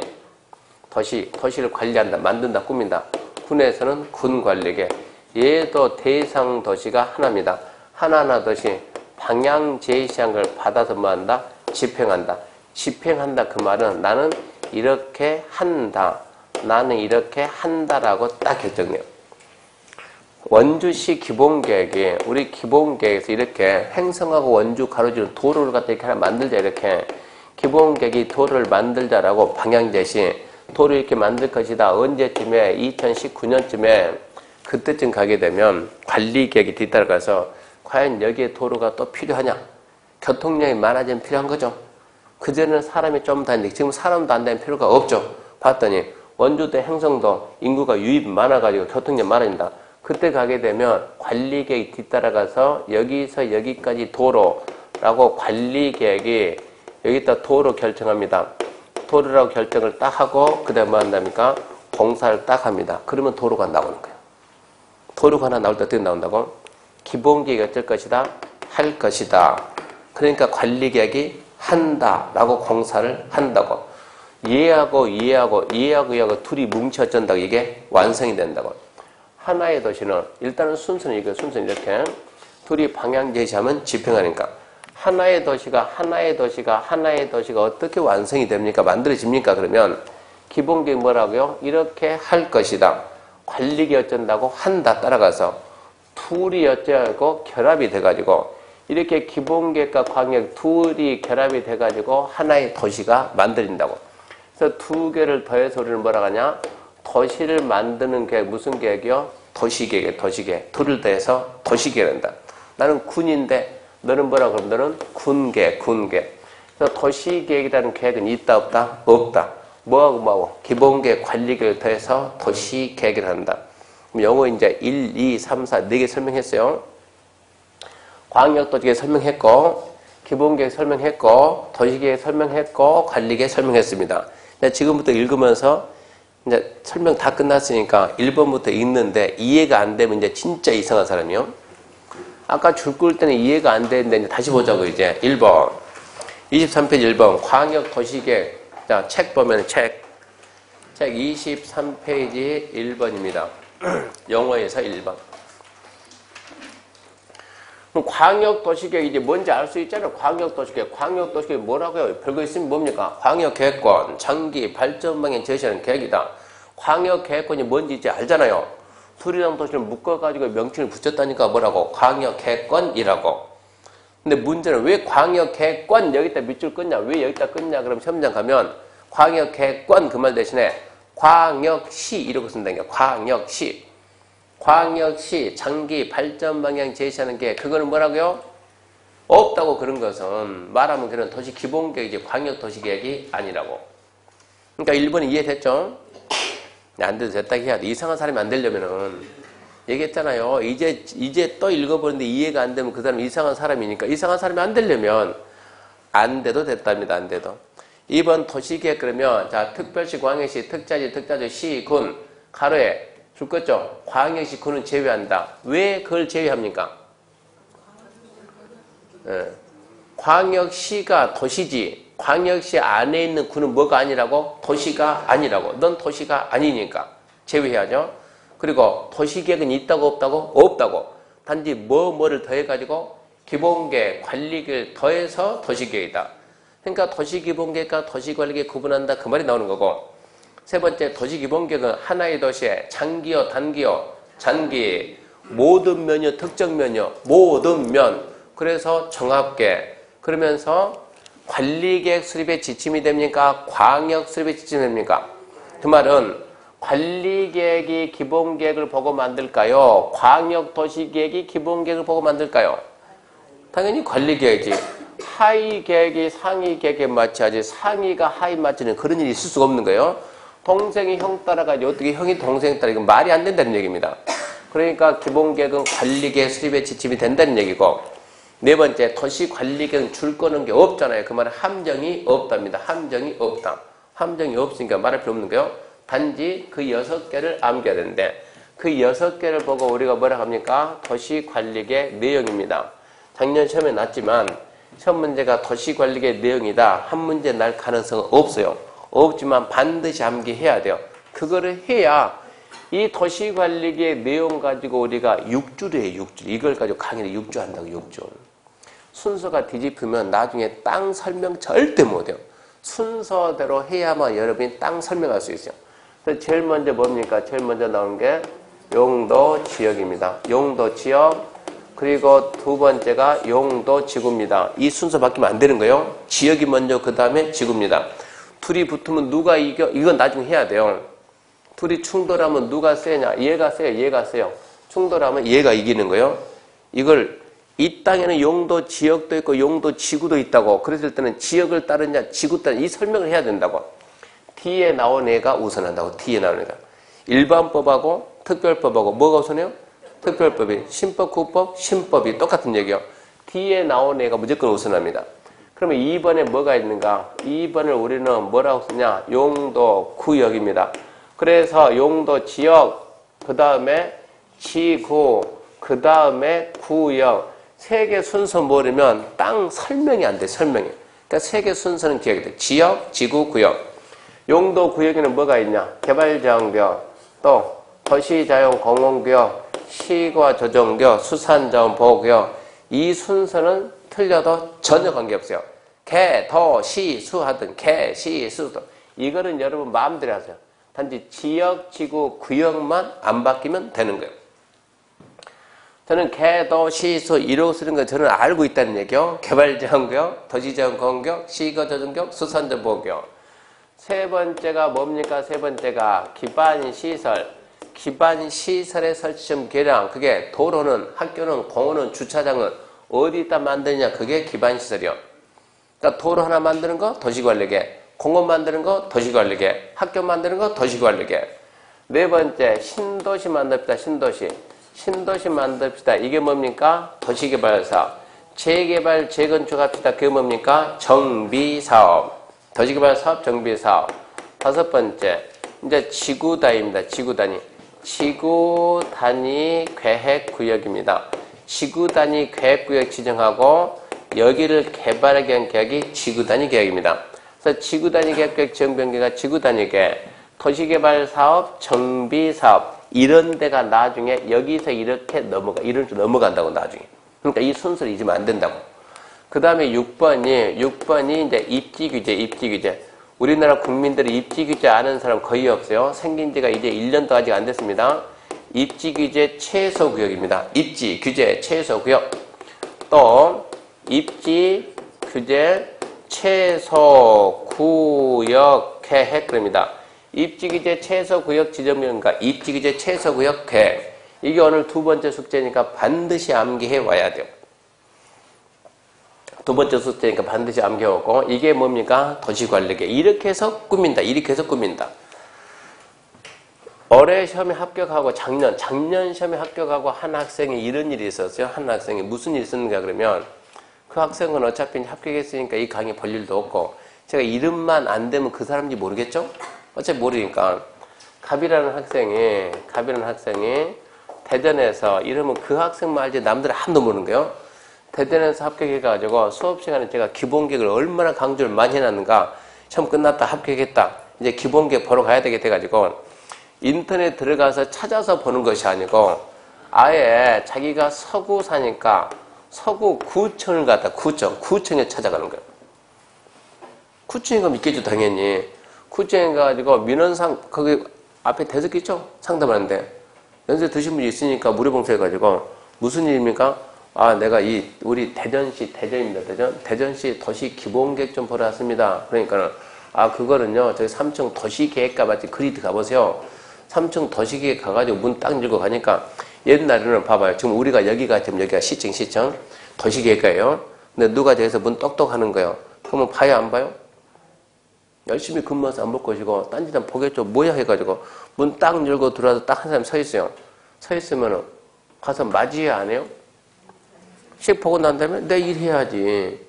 도시를 관리한다. 만든다. 꾸민다. 군에서는 군관리계. 얘도 대상 도시가 하나입니다. 하나하나 도시 방향 제시한 걸 받아서 뭐 한다? 집행한다. 집행한다. 그 말은 나는 이렇게 한다. 나는 이렇게 한다라고 딱 결정해요. 원주시 기본계획이 우리 기본계획에서 이렇게 횡성하고 원주 가로지르는 도로를 갖다 이렇게 하나 만들자 이렇게 기본계획이 도로를 만들자라고 방향제시 도로 이렇게 만들 것이다. 언제쯤에 2019년쯤에 그때쯤 가게 되면 관리계획이 뒤따라가서 과연 여기에 도로가 또 필요하냐? 교통량이 많아지면 필요한 거죠. 그전에는 사람이 좀 다니는데 지금 사람도 안 다니는 필요가 없죠. 봤더니 원주도 행성도 인구가 유입 많아가지고 교통량 많아진다. 그때 가게 되면 관리계획이 뒤따라가서 여기서 여기까지 도로라고 관리계획이 여기다 도로 결정합니다. 도로라고 결정을 딱 하고 그 다음에 뭐 한답니까? 공사를 딱 합니다. 그러면 도로가 나오는 거예요. 도로가 하나 나올 때 어떻게 나온다고? 기본계획이 어쩔 것이다? 할 것이다. 그러니까 관리계획이 한다라고 공사를 한다고. 얘하고 둘이 뭉쳐 어쩐다고 이게 완성이 된다고. 하나의 도시는 일단은 순서는 이렇게 둘이 방향 제시하면 집행하니까 하나의 도시가 어떻게 완성이 됩니까? 만들어집니까? 그러면 기본계획 뭐라고요? 이렇게 할 것이다. 관리계획 어쩐다고? 한다. 따라가서 둘이 어쩌고 결합이 돼가지고 이렇게 기본계획과 광역 둘이 결합이 돼가지고 하나의 도시가 만들어진다고. 그래서 두 개를 더해서 우리는 뭐라고 하냐? 도시를 만드는 계획, 무슨 계획이요? 도시계획. 둘을 더해서 도시계획을 한다. 나는 군인데 너는 뭐라고 그러면 너는 군계획. 그래서 도시계획이라는 계획은 있다 없다? 없다. 뭐하고 기본계획, 관리계획을 더해서 도시계획을 한다. 그럼 영어 이제 1, 2, 3, 4 4개 설명했어요. 광역도시계획 설명했고 기본계획 설명했고 도시계획 설명했고 관리계획 설명했습니다. 지금부터 읽으면서 이제 설명 다 끝났으니까 1번부터 읽는데 이해가 안 되면 이제 진짜 이상한 사람이요. 아까 줄 끌 때는 이해가 안 되는데 이제 다시 보자고 이제 1번 23페이지 1번 광역 도시계획. 자, 책 보면 책 책 23페이지 1번입니다. 영어에서 1번. 그럼 광역도시계획 이제 뭔지 알 수 있잖아요. 광역도시계획. 광역도시계획 뭐라고요? 별거 있으면 뭡니까? 광역계획권, 장기 발전 방향 제시하는 계획이다. 광역계획권이 뭔지 이제 알잖아요. 둘이랑 도시를 묶어가지고 명칭을 붙였다니까 뭐라고? 광역계획권이라고. 근데 문제는 왜 광역계획권 여기다 밑줄 끊냐? 왜 여기다 끊냐? 그럼 시험장 가면 광역계획권 그 말 대신에 광역시 이러고 쓴다는 게 광역시. 광역시 장기 발전 방향 제시하는 게 그거는 뭐라고요? 없다고. 그런 것은 말하면 그런 도시 기본계획이지 광역 도시계획이 아니라고. 그러니까 1번이 이해됐죠? 안 돼도 됐다 해야 돼. 이상한 사람이 안 되려면은 얘기했잖아요. 이제 또 읽어보는데 이해가 안 되면 그 사람 이상한 사람이니까 이상한 사람이 안 되려면 안 돼도 됐답니다. 안 돼도. 2번 도시계획 그러면 자 특별시, 광역시, 특자지, 특자주, 시, 군 가로에 줄 거죠. 광역시, 군은 제외한다. 왜 그걸 제외합니까? 광역시가 도시지. 광역시 안에 있는 군은 뭐가 아니라고? 도시가 아니라고. 넌 도시가 아니니까 제외해야죠. 그리고 도시계획은 있다고 없다고? 없다고. 단지 뭐를 더해가지고 기본계획, 관리계획을 더해서 도시계획이다. 그러니까 도시기본계획과 도시관리계획 구분한다 그 말이 나오는 거고. 세 번째 도시기본계획은 하나의 도시에 장기요, 단기요, 장기, 모든 면이요, 특정 면이요, 모든 면. 그래서 종합계획. 그러면서 관리계획 수립의 지침이 됩니까? 광역 수립의 지침이 됩니까? 그 말은 관리계획이 기본계획을 보고 만들까요? 광역도시계획이 기본계획을 보고 만들까요? 당연히 관리계획이지. 하위 계획이 상위 계획에 맞춰야지 상위가 하위 맞추는 그런 일이 있을 수가 없는 거예요. 동생이 형 따라가지 어떻게 형이 동생 따라 이건 말이 안 된다는 얘기입니다. 그러니까 기본계획은 관리계획 수립의 지침이 된다는 얘기고. 네 번째 도시관리계획은 줄 거는 게 없잖아요. 그 말은 함정이 없답니다. 함정이 없다. 함정이 없으니까 말할 필요 없는 거예요. 단지 그 6개를 암기해야 되는데 그 6개를 보고 우리가 뭐라 합니까? 도시관리계획 내용입니다. 작년 시험에 났지만 시험 문제가 도시관리계획 내용이다. 한 문제 날 가능성은 없어요. 없지만 반드시 암기해야 돼요. 그거를 해야 이 도시관리계획 내용 가지고 우리가 6주를 해요. 6주. 이걸 가지고 강의를 6주 한다고. 6주. 순서가 뒤집히면 나중에 땅 설명 절대 못해요. 순서대로 해야만 여러분이 땅 설명할 수 있어요. 그래서 제일 먼저 뭡니까? 제일 먼저 나오는 게 용도 지역입니다. 용도 지역. 그리고 두 번째가 용도 지구입니다. 이 순서 바뀌면 안 되는 거예요. 지역이 먼저 그 다음에 지구입니다. 둘이 붙으면 누가 이겨? 이건 나중에 해야 돼요. 둘이 충돌하면 누가 세냐? 얘가 세요. 얘가 세요. 충돌하면 얘가 이기는 거예요. 이걸 이 땅에는 용도 지역도 있고 용도 지구도 있다고. 그랬을 때는 지역을 따르냐 지구 따르냐 이 설명을 해야 된다고. 뒤에 나온 애가 우선한다고. 뒤에 나온 애가. 일반법하고 특별법하고 뭐가 우선해요? 특별법이. 신법, 구법, 신법이 똑같은 얘기요. 뒤에 나온 애가 무조건 우선합니다. 그러면 2번에 뭐가 있는가? 2번을 우리는 뭐라고 쓰냐? 용도 구역입니다. 그래서 용도 지역, 그 다음에 지구, 그 다음에 구역. 세 개 순서 모르면 땅 설명이 안 돼. 설명이. 그러니까 세 개 순서는 기억이 돼. 지역, 지구, 구역. 용도 구역에는 뭐가 있냐? 개발자원구역, 또 도시자연공원구역, 시과 조정구역, 수산자원 보호구역. 이 순서는 틀려도 전혀 관계없어요. 개, 도, 시, 수 하든 개, 시, 수. 이거는 여러분 마음대로 하세요. 단지 지역, 지구, 구역만 안 바뀌면 되는 거예요. 저는 개, 도, 시, 수 이러고 쓰는 건 저는 알고 있다는 얘기요. 개발자원구역, 도시자원공원구역, 시과 조정구역, 수산자원 보호구역. 세 번째가 뭡니까? 세 번째가 기반시설. 기반시설의 설치점 계량. 그게 도로는, 학교는, 공원은, 주차장은 어디다 만드냐? 그게 기반시설이요. 그러니까 도로 하나 만드는 거 도시관리계획, 공원 만드는 거 도시관리계획, 학교 만드는 거 도시관리계획. 네 번째 신도시 만듭시다. 신도시. 신도시 만듭시다. 이게 뭡니까? 도시개발사업. 재개발, 재건축합시다. 그게 뭡니까? 정비사업. 도시개발사업, 정비사업. 다섯 번째 이제 지구단위입니다. 지구단위. 지구단위 계획구역입니다. 지구단위 계획구역 지정하고 여기를 개발하기 위한 계획이 지구단위 계획입니다. 그래서 지구단위 계획구역 지정변경가 지구단위 계획. 도시개발 사업, 정비 사업 이런 데가 나중에 여기서 이렇게 이런 식으로 넘어간다고 나중에. 그러니까 이 순서를 잊으면 안 된다고. 그 다음에 6번이 이제 입지규제. 우리나라 국민들이 입지규제 아는 사람 거의 없어요. 생긴 지가 이제 1년도 아직 안 됐습니다. 입지규제 최소구역입니다. 입지규제 최소구역. 또 입지규제 최소구역 계획 그럽니다. 입지규제 최소구역 지정명과 입지규제 최소구역 계획. 이게 오늘 두 번째 숙제니까 반드시 암기해 와야 돼요. 두 번째 숙제니까 반드시 암기하고 이게 뭡니까? 도시관리계. 이렇게 해서 꾸민다. 이렇게 해서 꾸민다. 올해 시험에 합격하고 작년 시험에 합격하고 한 학생이 이런 일이 있었어요. 한 학생이 무슨 일이 있었는가 그러면 그 학생은 어차피 합격했으니까 이 강의 볼 일도 없고 제가 이름만 안 되면 그 사람인지 모르겠죠? 어차피 모르니까 갑이라는 학생이 대전에서 이러면 그 학생만 알지 남들은 아무도 모르는 거예요. 대전에서 합격해가지고 수업시간에 제가 기본계획을 얼마나 강조를 많이 해놨는가. 시험 끝났다 합격했다. 이제 기본계획 보러 가야 되게 돼가지고 인터넷 들어가서 찾아서 보는 것이 아니고 아예 자기가 서구 사니까 서구 구청을 갔다 구청에 찾아가는 거예요. 구청에 가면 있겠죠 당연히. 구청에 가가지고 민원상 거기 앞에 대석 있죠? 상담하는데 연세 드신 분이 있으니까 무료봉사 해가지고 무슨 일입니까? 아, 내가 우리 대전입니다. 대전시 도시 기본계획 좀 보러 왔습니다. 그러니까는, 그거는요, 저기 3층 도시계획과 같이 그리 가보세요. 3층 도시계획 가가지고 문 딱 열고 가니까, 옛날에는 봐봐요. 지금 여기가 시청, 도시계획과예요. 근데 누가 저기서 문 똑똑 하는 거예요. 그러면 봐요, 안 봐요? 열심히 근무해서 안 볼 것이고, 딴짓은 보겠죠. 뭐야 해가지고, 문 딱 열고 들어와서 딱 한 사람 서 있어요. 서 있으면은, 가서 맞이해야 안 해요? 씩 보고 난 다음에 내 일 해야지.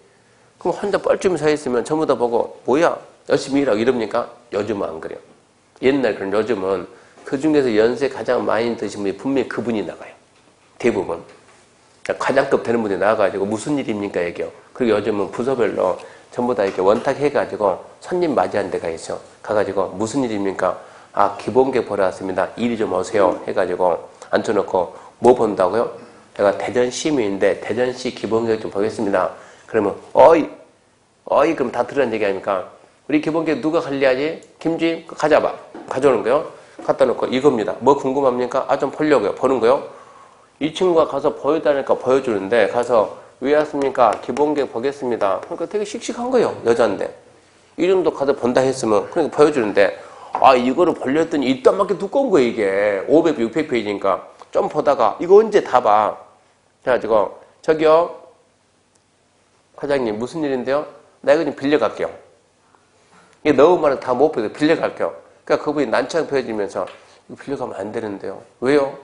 그럼 혼자 뻘쭘히 서 있으면 전부 다 보고 뭐야 열심히 일하고 이럽니까? 요즘은 안 그래요. 옛날 그런 요즘은 그 중에서 연세 가장 많이 드신 분이 분명히 그분이 나가요. 대부분. 과장급 되는 분이 나와가지고 무슨 일입니까 얘기요. 그리고 요즘은 부서별로 전부 다 이렇게 원탁 해가지고 손님 맞이한 데가 있어. 가가지고 무슨 일입니까? 기본계획 보러 왔습니다. 이리 좀 오세요. 해가지고 앉혀놓고 뭐 본다고요? 내가 대전 시민인데 대전시 기본계획 좀 보겠습니다. 그러면 그럼 다 들은 얘기 아닙니까? 우리 기본계획 누가 관리하지? 김주임 가져봐. 가져오는 거요. 갖다 놓고 이겁니다. 뭐 궁금합니까? 좀 보려고요. 보는 거요. 이 친구가 가서 보여달라니까 보여주는데 가서 왜 왔습니까? 기본계획 보겠습니다. 그러니까 되게 씩씩한 거예요. 여자인데. 이 정도 가서 본다 했으면 그러니까 보여주는데 이거를 보려 했더니 이딴밖에 두꺼운 거예요 이게. 500, 600페이지니까. 좀 보다가 이거 언제 다 봐. 그래가지고 저기요 과장님 무슨 일인데요? 나 이거 좀 빌려갈게요. 이게 너무 많아서 다 못 보여서 빌려갈게요. 그러니까 그분이 난처하게 보여지면서 이거 빌려가면 안 되는데요. 왜요?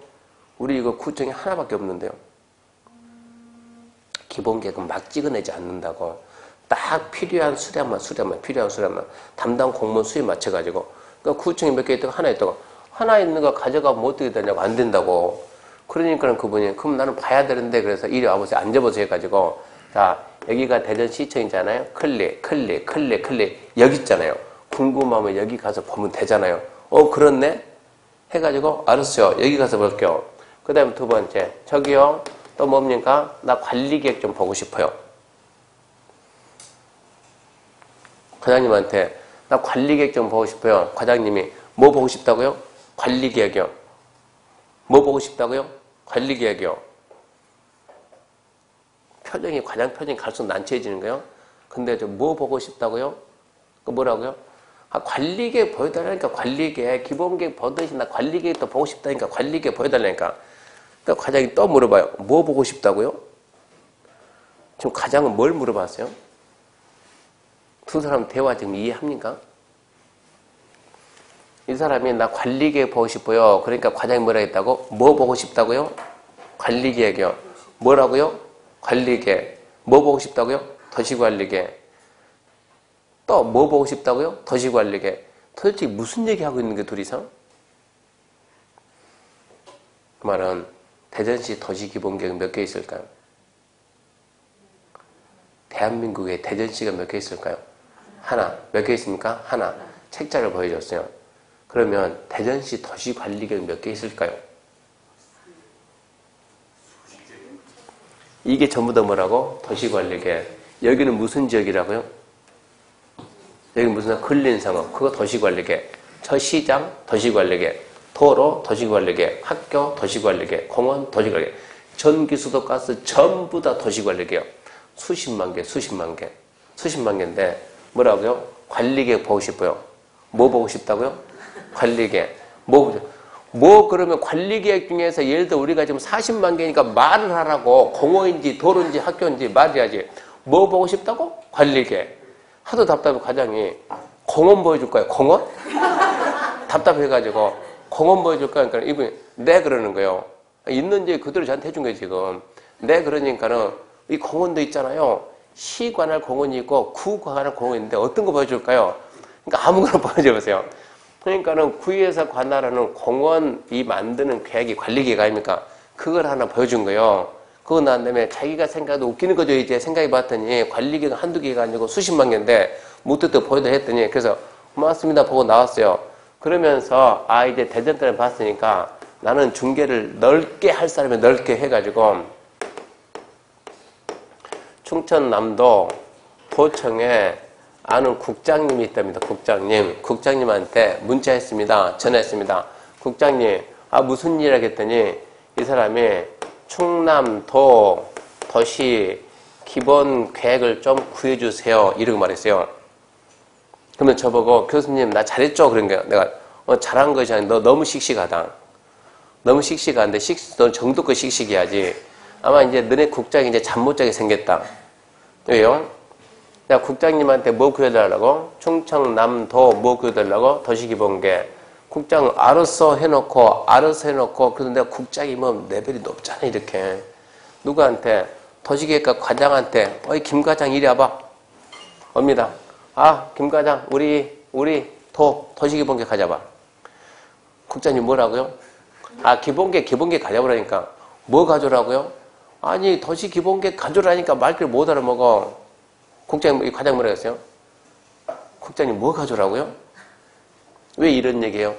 우리 이거 구청이 하나밖에 없는데요. 기본계획은 막 찍어내지 않는다고. 딱 필요한 수량만 담당 공무원 수에 맞춰가지고 그러니까 구청이 몇 개 있다고 하나 있다고 하나 있는 거 가져가면 어떻게 되냐고 안 된다고. 그러니까 그분이 그럼 나는 봐야 되는데 그래서 이리 와보세요. 앉아보세요 해가지고 자 여기가 대전시청이잖아요. 클릭 여기 있잖아요. 궁금하면 여기 가서 보면 되잖아요. 그렇네? 해가지고 알았어요. 여기 가서 볼게요. 그 다음에 두 번째 저기요 또 뭡니까? 나 관리계획 좀 보고 싶어요. 과장님한테 나 관리계획 좀 보고 싶어요. 과장님이 뭐 보고 싶다고요? 관리계획이요. 뭐 보고 싶다고요? 관리계획이요. 과장 표정이 갈수록 난처해지는 거예요. 근데 저 뭐 보고 싶다고요? 그 뭐라고요? 관리계획 보여달라니까 관리계획. 기본계획 보듯이 나 관리계획도 보고 싶다니까 관리계획 보여달라니까. 그러니까 과장이 또 물어봐요. 뭐 보고 싶다고요? 지금 과장은 뭘 물어봤어요? 두 사람 대화 지금 이해합니까? 이 사람이 나 관리계획 보고 싶어요. 그러니까 과장이 뭐라 했다고? 뭐 보고 싶다고요? 관리계획이요. 뭐라고요? 관리계획. 뭐 보고 싶다고요? 도시관리계획. 또 뭐 보고 싶다고요? 도시관리계획. 도대체 무슨 얘기하고 있는 게 둘이서? 그 말은 대전시 도시기본계획 몇 개 있을까요? 대한민국에 대전시가 몇 개 있을까요? 하나. 몇 개 있습니까? 하나. 책자를 보여줬어요. 그러면 대전시 도시관리계획 몇 개 있을까요? 이게 전부 다 뭐라고? 도시관리계획. 여기는 무슨 지역이라고요? 여기 무슨 근린상업, 그거 도시관리계획. 저 시장 도시관리계획, 도로 도시관리계획, 학교 도시관리계획, 공원 도시관리계획, 전기, 수도, 가스 전부 다 도시관리계획. 수십만 개인데 뭐라고요? 관리계획 보고 싶어요. 뭐 보고 싶다고요? 관리계획. 뭐 그러면 관리계획 중에서 예를 들어 우리가 지금 40만 개니까 말을 하라고. 공원인지 도로인지 학교인지 말해야지. 뭐 보고 싶다고? 관리계획. 하도 답답해 과장이 공원 보여줄 거예요. 공원? 답답해가지고 공원 보여줄 거야. 그러니까 이분이 네 그러는 거예요. 있는지 그대로 저한테 해준 거예요 지금. 네 그러니까는 이 공원도 있잖아요. 시 관할 공원이 있고 구 관할 공원이 있는데 어떤 거 보여줄까요? 그러니까 아무거나 보여줘 보세요. 그러니까는 구에서 관할하는 공원이 만드는 계획이 관리계획 아닙니까? 그걸 하나 보여준 거예요. 그거 난 다음에 자기가 생각해도 웃기는 거죠. 이제 생각해 봤더니 관리계획 한두 개가 아니고 수십만 개인데 못했다 보여다 했더니 그래서 고맙습니다 보고 나왔어요. 그러면서 이제 대전단을 봤으니까 나는 중계를 넓게 할 사람이 넓게 해가지고 충청남도 도청에 아는 국장님이 있답니다. 국장님한테 문자했습니다. 전화했습니다. 국장님, 무슨 일 하겠더니 이 사람이 충남도 도시 기본 계획을 좀 구해주세요. 이러고 말했어요. 그러면 저보고 교수님 나 잘했죠? 그런 거예요. 내가 잘한 것이 아니라 너 너무 씩씩하다. 너무 씩씩한데 너 정도껏 씩씩해야지. 아마 이제 너네 국장이 이제 잠 못 자게 생겼다. 왜요? 내가 국장님한테 뭐 구해달라고? 충청남도 뭐 구해달라고? 도시기본계. 국장 알아서 해놓고 그래서 내가 국장이 뭐 레벨이 높잖아 이렇게. 누구한테? 도시계획과 과장한테 어이 김 과장 이리 와봐. 옵니다. 김 과장 우리 도시기본계 가져봐. 국장님 뭐라고요? 기본계 가져보라니까. 뭐 가져라고요? 아니 도시기본계 가져라니까 말귀를 못 알아먹어. 국장님 과장 뭐라 했어요? 국장님 뭐 가져라고요? 왜 이런 얘기예요?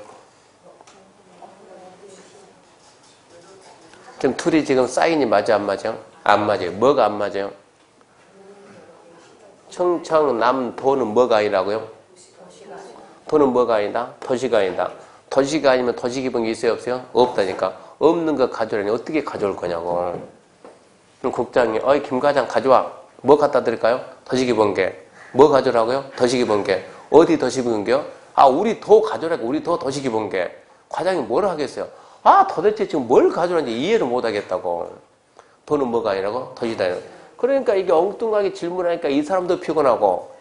지금 둘이 지금 사인이 맞아 안 맞아요? 안 맞아요. 뭐가 안 맞아요? 충청남도는 뭐가 아니라고요? 도는 뭐가 아니다? 도시가 아니다. 도시가 아니면 도시기본계 있어요 없어요? 없다니까. 없는 거 가져라니 어떻게 가져올 거냐고. 그럼 국장이 김 과장 가져와. 뭐 갖다 드릴까요? 도시기본계. 뭐 가져라고요? 도시기본계. 어디 도시기본계요? 우리 도 가져라고. 우리 도시기본계. 과장이 뭐라 하겠어요? 도대체 지금 뭘 가져라는지 이해를 못 하겠다고. 도는 뭐가 아니라고? 도시다. 그러니까 이게 엉뚱하게 질문하니까 이 사람도 피곤하고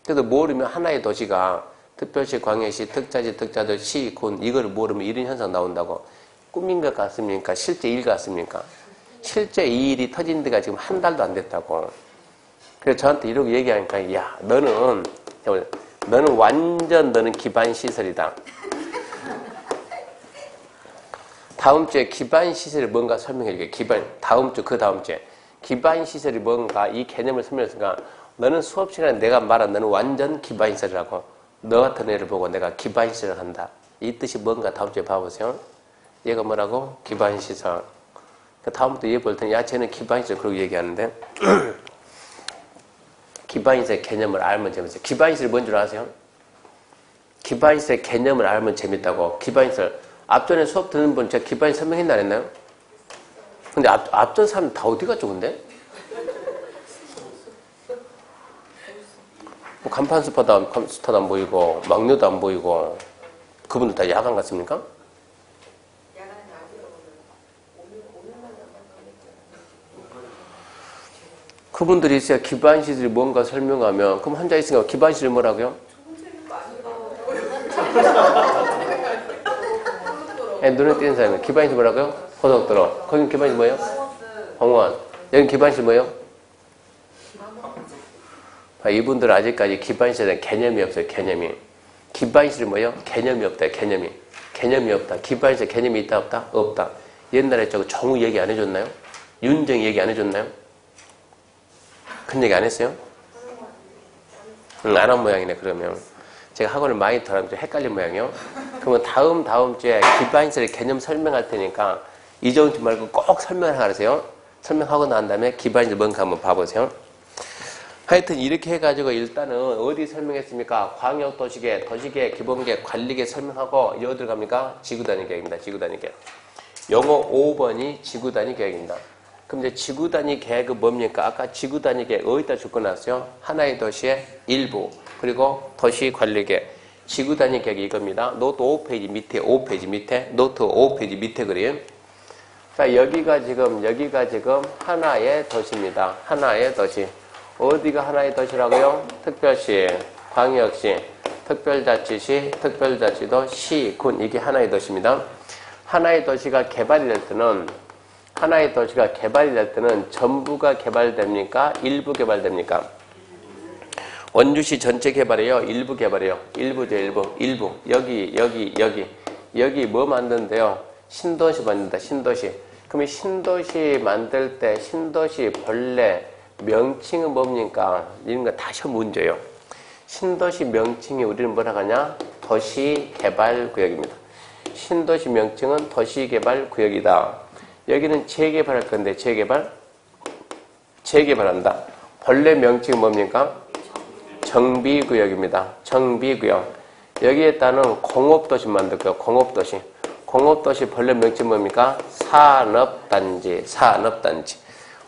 그래서 모르면 하나의 도시가 특별시, 광역시, 특자지, 특자도, 시, 군 이거를 모르면 이런 현상 나온다고. 꿈인 것 같습니까? 실제 일 같습니까? 실제 이 일이 터진 데가 지금 한 달도 안 됐다고. 그래서 저한테 이러고 얘기하니까 야 너는 완전 기반시설이다. 다음 주에 기반시설이 뭔가 설명해 줄게. 다음 주에 기반시설이 뭔가 이 개념을 설명했으니까 너는 수업 시간에 내가 말한 너는 완전 기반시설이라고. 너 같은 애를 보고 내가 기반시설을 한다. 이 뜻이 뭔가 다음 주에 봐보세요. 얘가 뭐라고? 기반시설. 다음부터 얘 볼 때는 쟤는 기반시설 그러고 얘기하는데 기반시설 개념을 알면 재밌어요. 기반시설이 뭔 줄 아세요? 기반시설 개념을 알면 재밌다고. 기반시설 앞전에 수업 듣는 분 제가 기반시설 설명했나 안 했나요? 근데 앞전 사람 다 어디 갔죠 근데? 간판 스타도 안 보이고 막내도 안 보이고 그분들 다 야간 같습니까? 그분들이 있어야 기반시설이 뭔가 설명하면 그럼 혼자 있으니까 기반시설이 뭐라고요? 눈에 띄는 사람이 기반시설 뭐라고요? 고속도로. 거긴 기반시설 뭐예요? 공원. 여긴 기반시설 뭐예요? 이분들 아직까지 기반시설에 개념이 없어요. 개념이. 기반시설이 뭐예요? 개념이 없다. 개념이 없다. 기반시설 개념이 있다 없다? 없다. 옛날에 정우 얘기 안 해줬나요? 윤정이 얘기 안 해줬나요? 큰 얘기 안 했어요? 안 한 모양이네 그러면. 제가 학원을 많이 들어가면 좀 헷갈린 모양이요. 그러면 다음 주에 기반시설의 개념 설명할 테니까 이정주 말고 꼭 설명을 하세요. 설명하고 난 다음에 기반시설 뭔가 한번 봐보세요. 하여튼 이렇게 해가지고 일단은 어디 설명했습니까? 광역도시계, 도시계, 기본계, 관리계 설명하고 이제 어디로 갑니까? 지구단위 계획입니다. 지구단위 계획. 영어 5번이 지구단위 계획입니다. 그럼 이제 지구단위 계획은 뭡니까? 아까 지구단위 계획 어디다 적어놨어요? 하나의 도시의 일부, 그리고 도시관리계획. 지구단위 계획이 이겁니다. 노트 5페이지 밑에, 5페이지 밑에, 노트 5페이지 밑에 그림. 자, 여기가 지금 하나의 도시입니다. 하나의 도시. 어디가 하나의 도시라고요? 특별시, 광역시, 특별자치시, 특별자치도, 시, 군. 이게 하나의 도시입니다. 하나의 도시가 개발이 될 때는 전부가 개발됩니까? 일부 개발됩니까? 원주시 전체 개발이에요? 일부 개발이에요? 일부죠, 일부. 여기 뭐 만든대요? 신도시 만든다, 신도시. 그럼 신도시 만들 때 신도시 본래 명칭은 뭡니까? 이런 거 다 시험 문제예요. 신도시 명칭이 우리는 뭐라고 하냐? 도시개발구역입니다. 신도시 명칭은 도시개발구역이다. 여기는 재개발할 건데 재개발한다. 본래 명칭은 뭡니까? 정비구역입니다. 정비구역. 여기에 따른 공업도시 만들 거예요. 공업도시 본래 명칭은 뭡니까? 산업단지.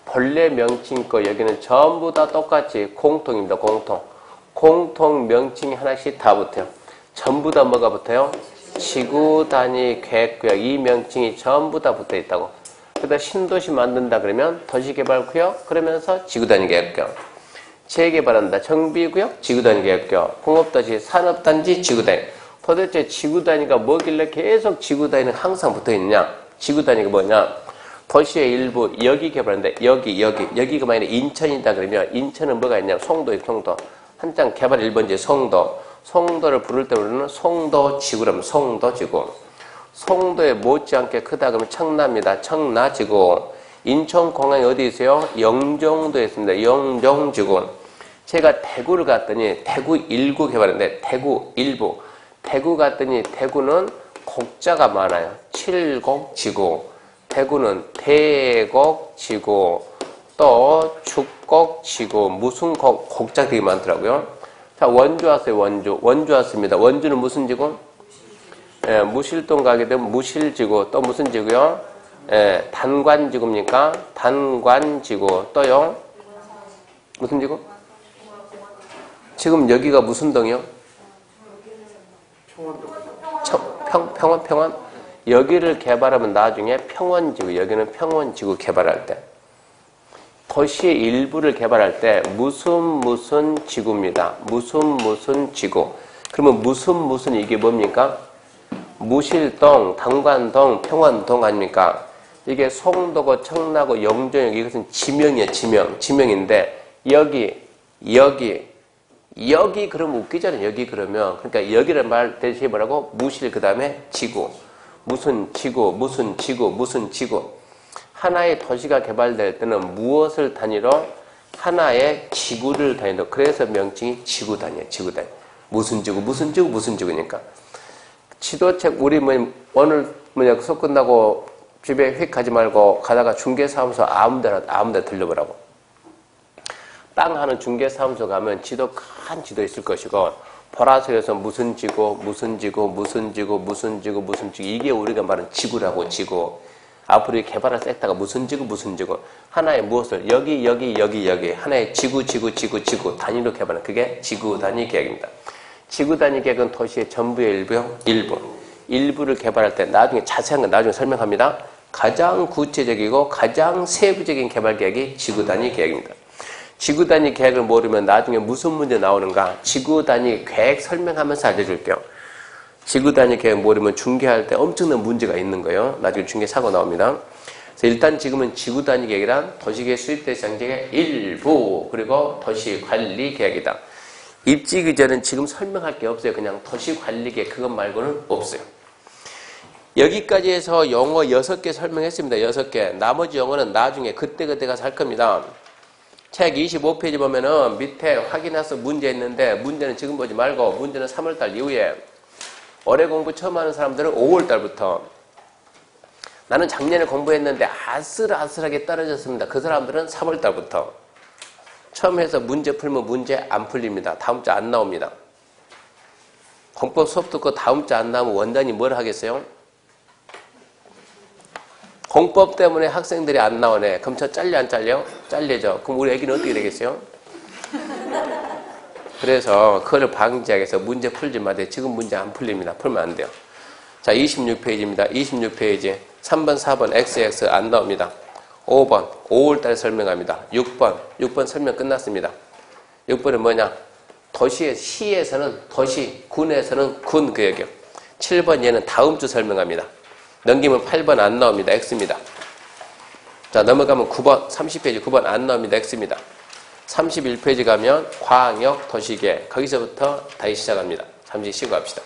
본래 명칭 거 여기는 전부 다 똑같이 공통입니다. 공통 명칭이 하나씩 다 붙어요. 전부 다 뭐가 붙어요? 지구 단위 계획구역. 이 명칭이 전부 다 붙어 있다고. 그러다 신도시 만든다 그러면 도시개발구역, 그러면서 지구 단위 계획구역. 재개발한다. 정비구역, 지구 단위 계획구역. 공업도시, 산업단지, 지구 단위. 도대체 지구 단위가 뭐길래 계속 지구 단위는 항상 붙어 있느냐? 지구 단위가 뭐냐? 도시의 일부, 여기 개발하는데, 여기가 만약에 인천이다 그러면, 인천은 뭐가 있냐? 송도에 송도. 한장 개발 1번지 송도. 송도를 부를 때 우리는 송도지구라면 송도지구. 송도에 못지않게 크다 그러면 청라입니다. 청라지구. 인천공항이 어디 있어요? 영종도에 있습니다. 영종지구. 제가 대구를 갔더니, 대구 1구 개발했는데, 대구 일부. 대구 갔더니, 대구는 곡자가 많아요. 칠곡지구. 대구는 대곡지구, 또 축곡지구, 무슨 곡자 되게 많더라고요. 자, 원주 왔어요. 원주 왔습니다. 원주는 무슨 지구? 예, 무실동 가게 되면 무실지구. 또 무슨 지구요? 예, 단관지구입니까? 단관지구. 또요? 무슨 지구? 지금 여기가 무슨 동이요? 평원? 여기를 개발하면 나중에 평원지구, 여기는 평원지구 개발할 때. 도시의 일부를 개발할 때 무슨 지구입니다. 무슨 지구. 그러면 무슨 이게 뭡니까? 무실동, 단관동, 평원동 아닙니까? 이게 송도고 청라고 영종역, 이것은 지명이에요. 지명인데 여기 그러면 웃기잖아요. 여기 그러면. 그러니까 여기를 말 대신에 뭐라고? 무실 그 다음에 지구. 무슨 지구. 하나의 도시가 개발될 때는 무엇을 단위로? 하나의 지구를 단위로. 그래서 명칭이 지구 단위예요. 무슨 지구니까. 지도책 우리 오늘 수업 끝나고 집에 휙 가지 말고 가다가 중개사무소 아무데나 들려보라고. 땅 하는 중개사무소 가면 큰 지도 있을 것이고 보라색에서 무슨 지구 이게 우리가 말하는 지구라고. 지구. 앞으로 개발할 섹터가 무슨 지구. 하나의 무엇을 여기 하나의 지구 단위로 개발하는 그게 지구 단위 계획입니다. 지구 단위 계획은 도시의 전부의 일부를 개발할 때 나중에 자세한 건 나중에 설명합니다. 가장 구체적이고 가장 세부적인 개발 계획이 지구 단위 계획입니다. 지구 단위 계획을 모르면 나중에 무슨 문제 나오는가 지구 단위 계획 설명하면서 알려줄게요. 지구 단위 계획 모르면 중개할 때 엄청난 문제가 있는 거예요. 나중에 중개 사고 나옵니다. 그래서 일단 지금은 지구 단위 계획이란 도시계획 수립대 장제의 일부 그리고 도시 관리 계획이다. 입지기 전엔 지금 설명할 게 없어요. 그냥 도시 관리 계획 그것 말고는 없어요. 여기까지 해서 영어 6개 설명했습니다. 6개. 나머지 영어는 나중에 그때 가서 할 겁니다. 책 25페이지 보면은 밑에 확인해서 문제 있는데 문제는 지금 보지 말고 문제는 3월달 이후에 올해 공부 처음 하는 사람들은 5월달부터 나는 작년에 공부했는데 아슬아슬하게 떨어졌습니다. 그 사람들은 3월달부터 처음 해서 문제 풀면 문제 안 풀립니다. 다음 주 안 나옵니다. 공법 수업 듣고 다음 주 안 나오면 원장이 뭘 하겠어요? 공법 때문에 학생들이 안 나오네. 그럼 저 잘려 안 잘려? 잘리죠. 그럼 우리 애기는 어떻게 되겠어요? 그래서 그걸 방지하기 위해서 문제 풀지 마세요. 지금 문제 안 풀립니다. 풀면 안 돼요. 자, 26페이지입니다. 26페이지 3번, 4번, XX 안 나옵니다. 5번, 5월달 설명합니다. 6번 설명 끝났습니다. 6번은 뭐냐? 시에서는 도시, 군에서는 군 그 얘기요. 7번 얘는 다음 주 설명합니다. 넘기면 8번 안 나옵니다. X입니다. 자, 넘어가면 9번, 30페이지 9번 안 나옵니다. X입니다. 31페이지 가면 광역 도시계 거기서부터 다시 시작합니다. 잠시 쉬고 합시다.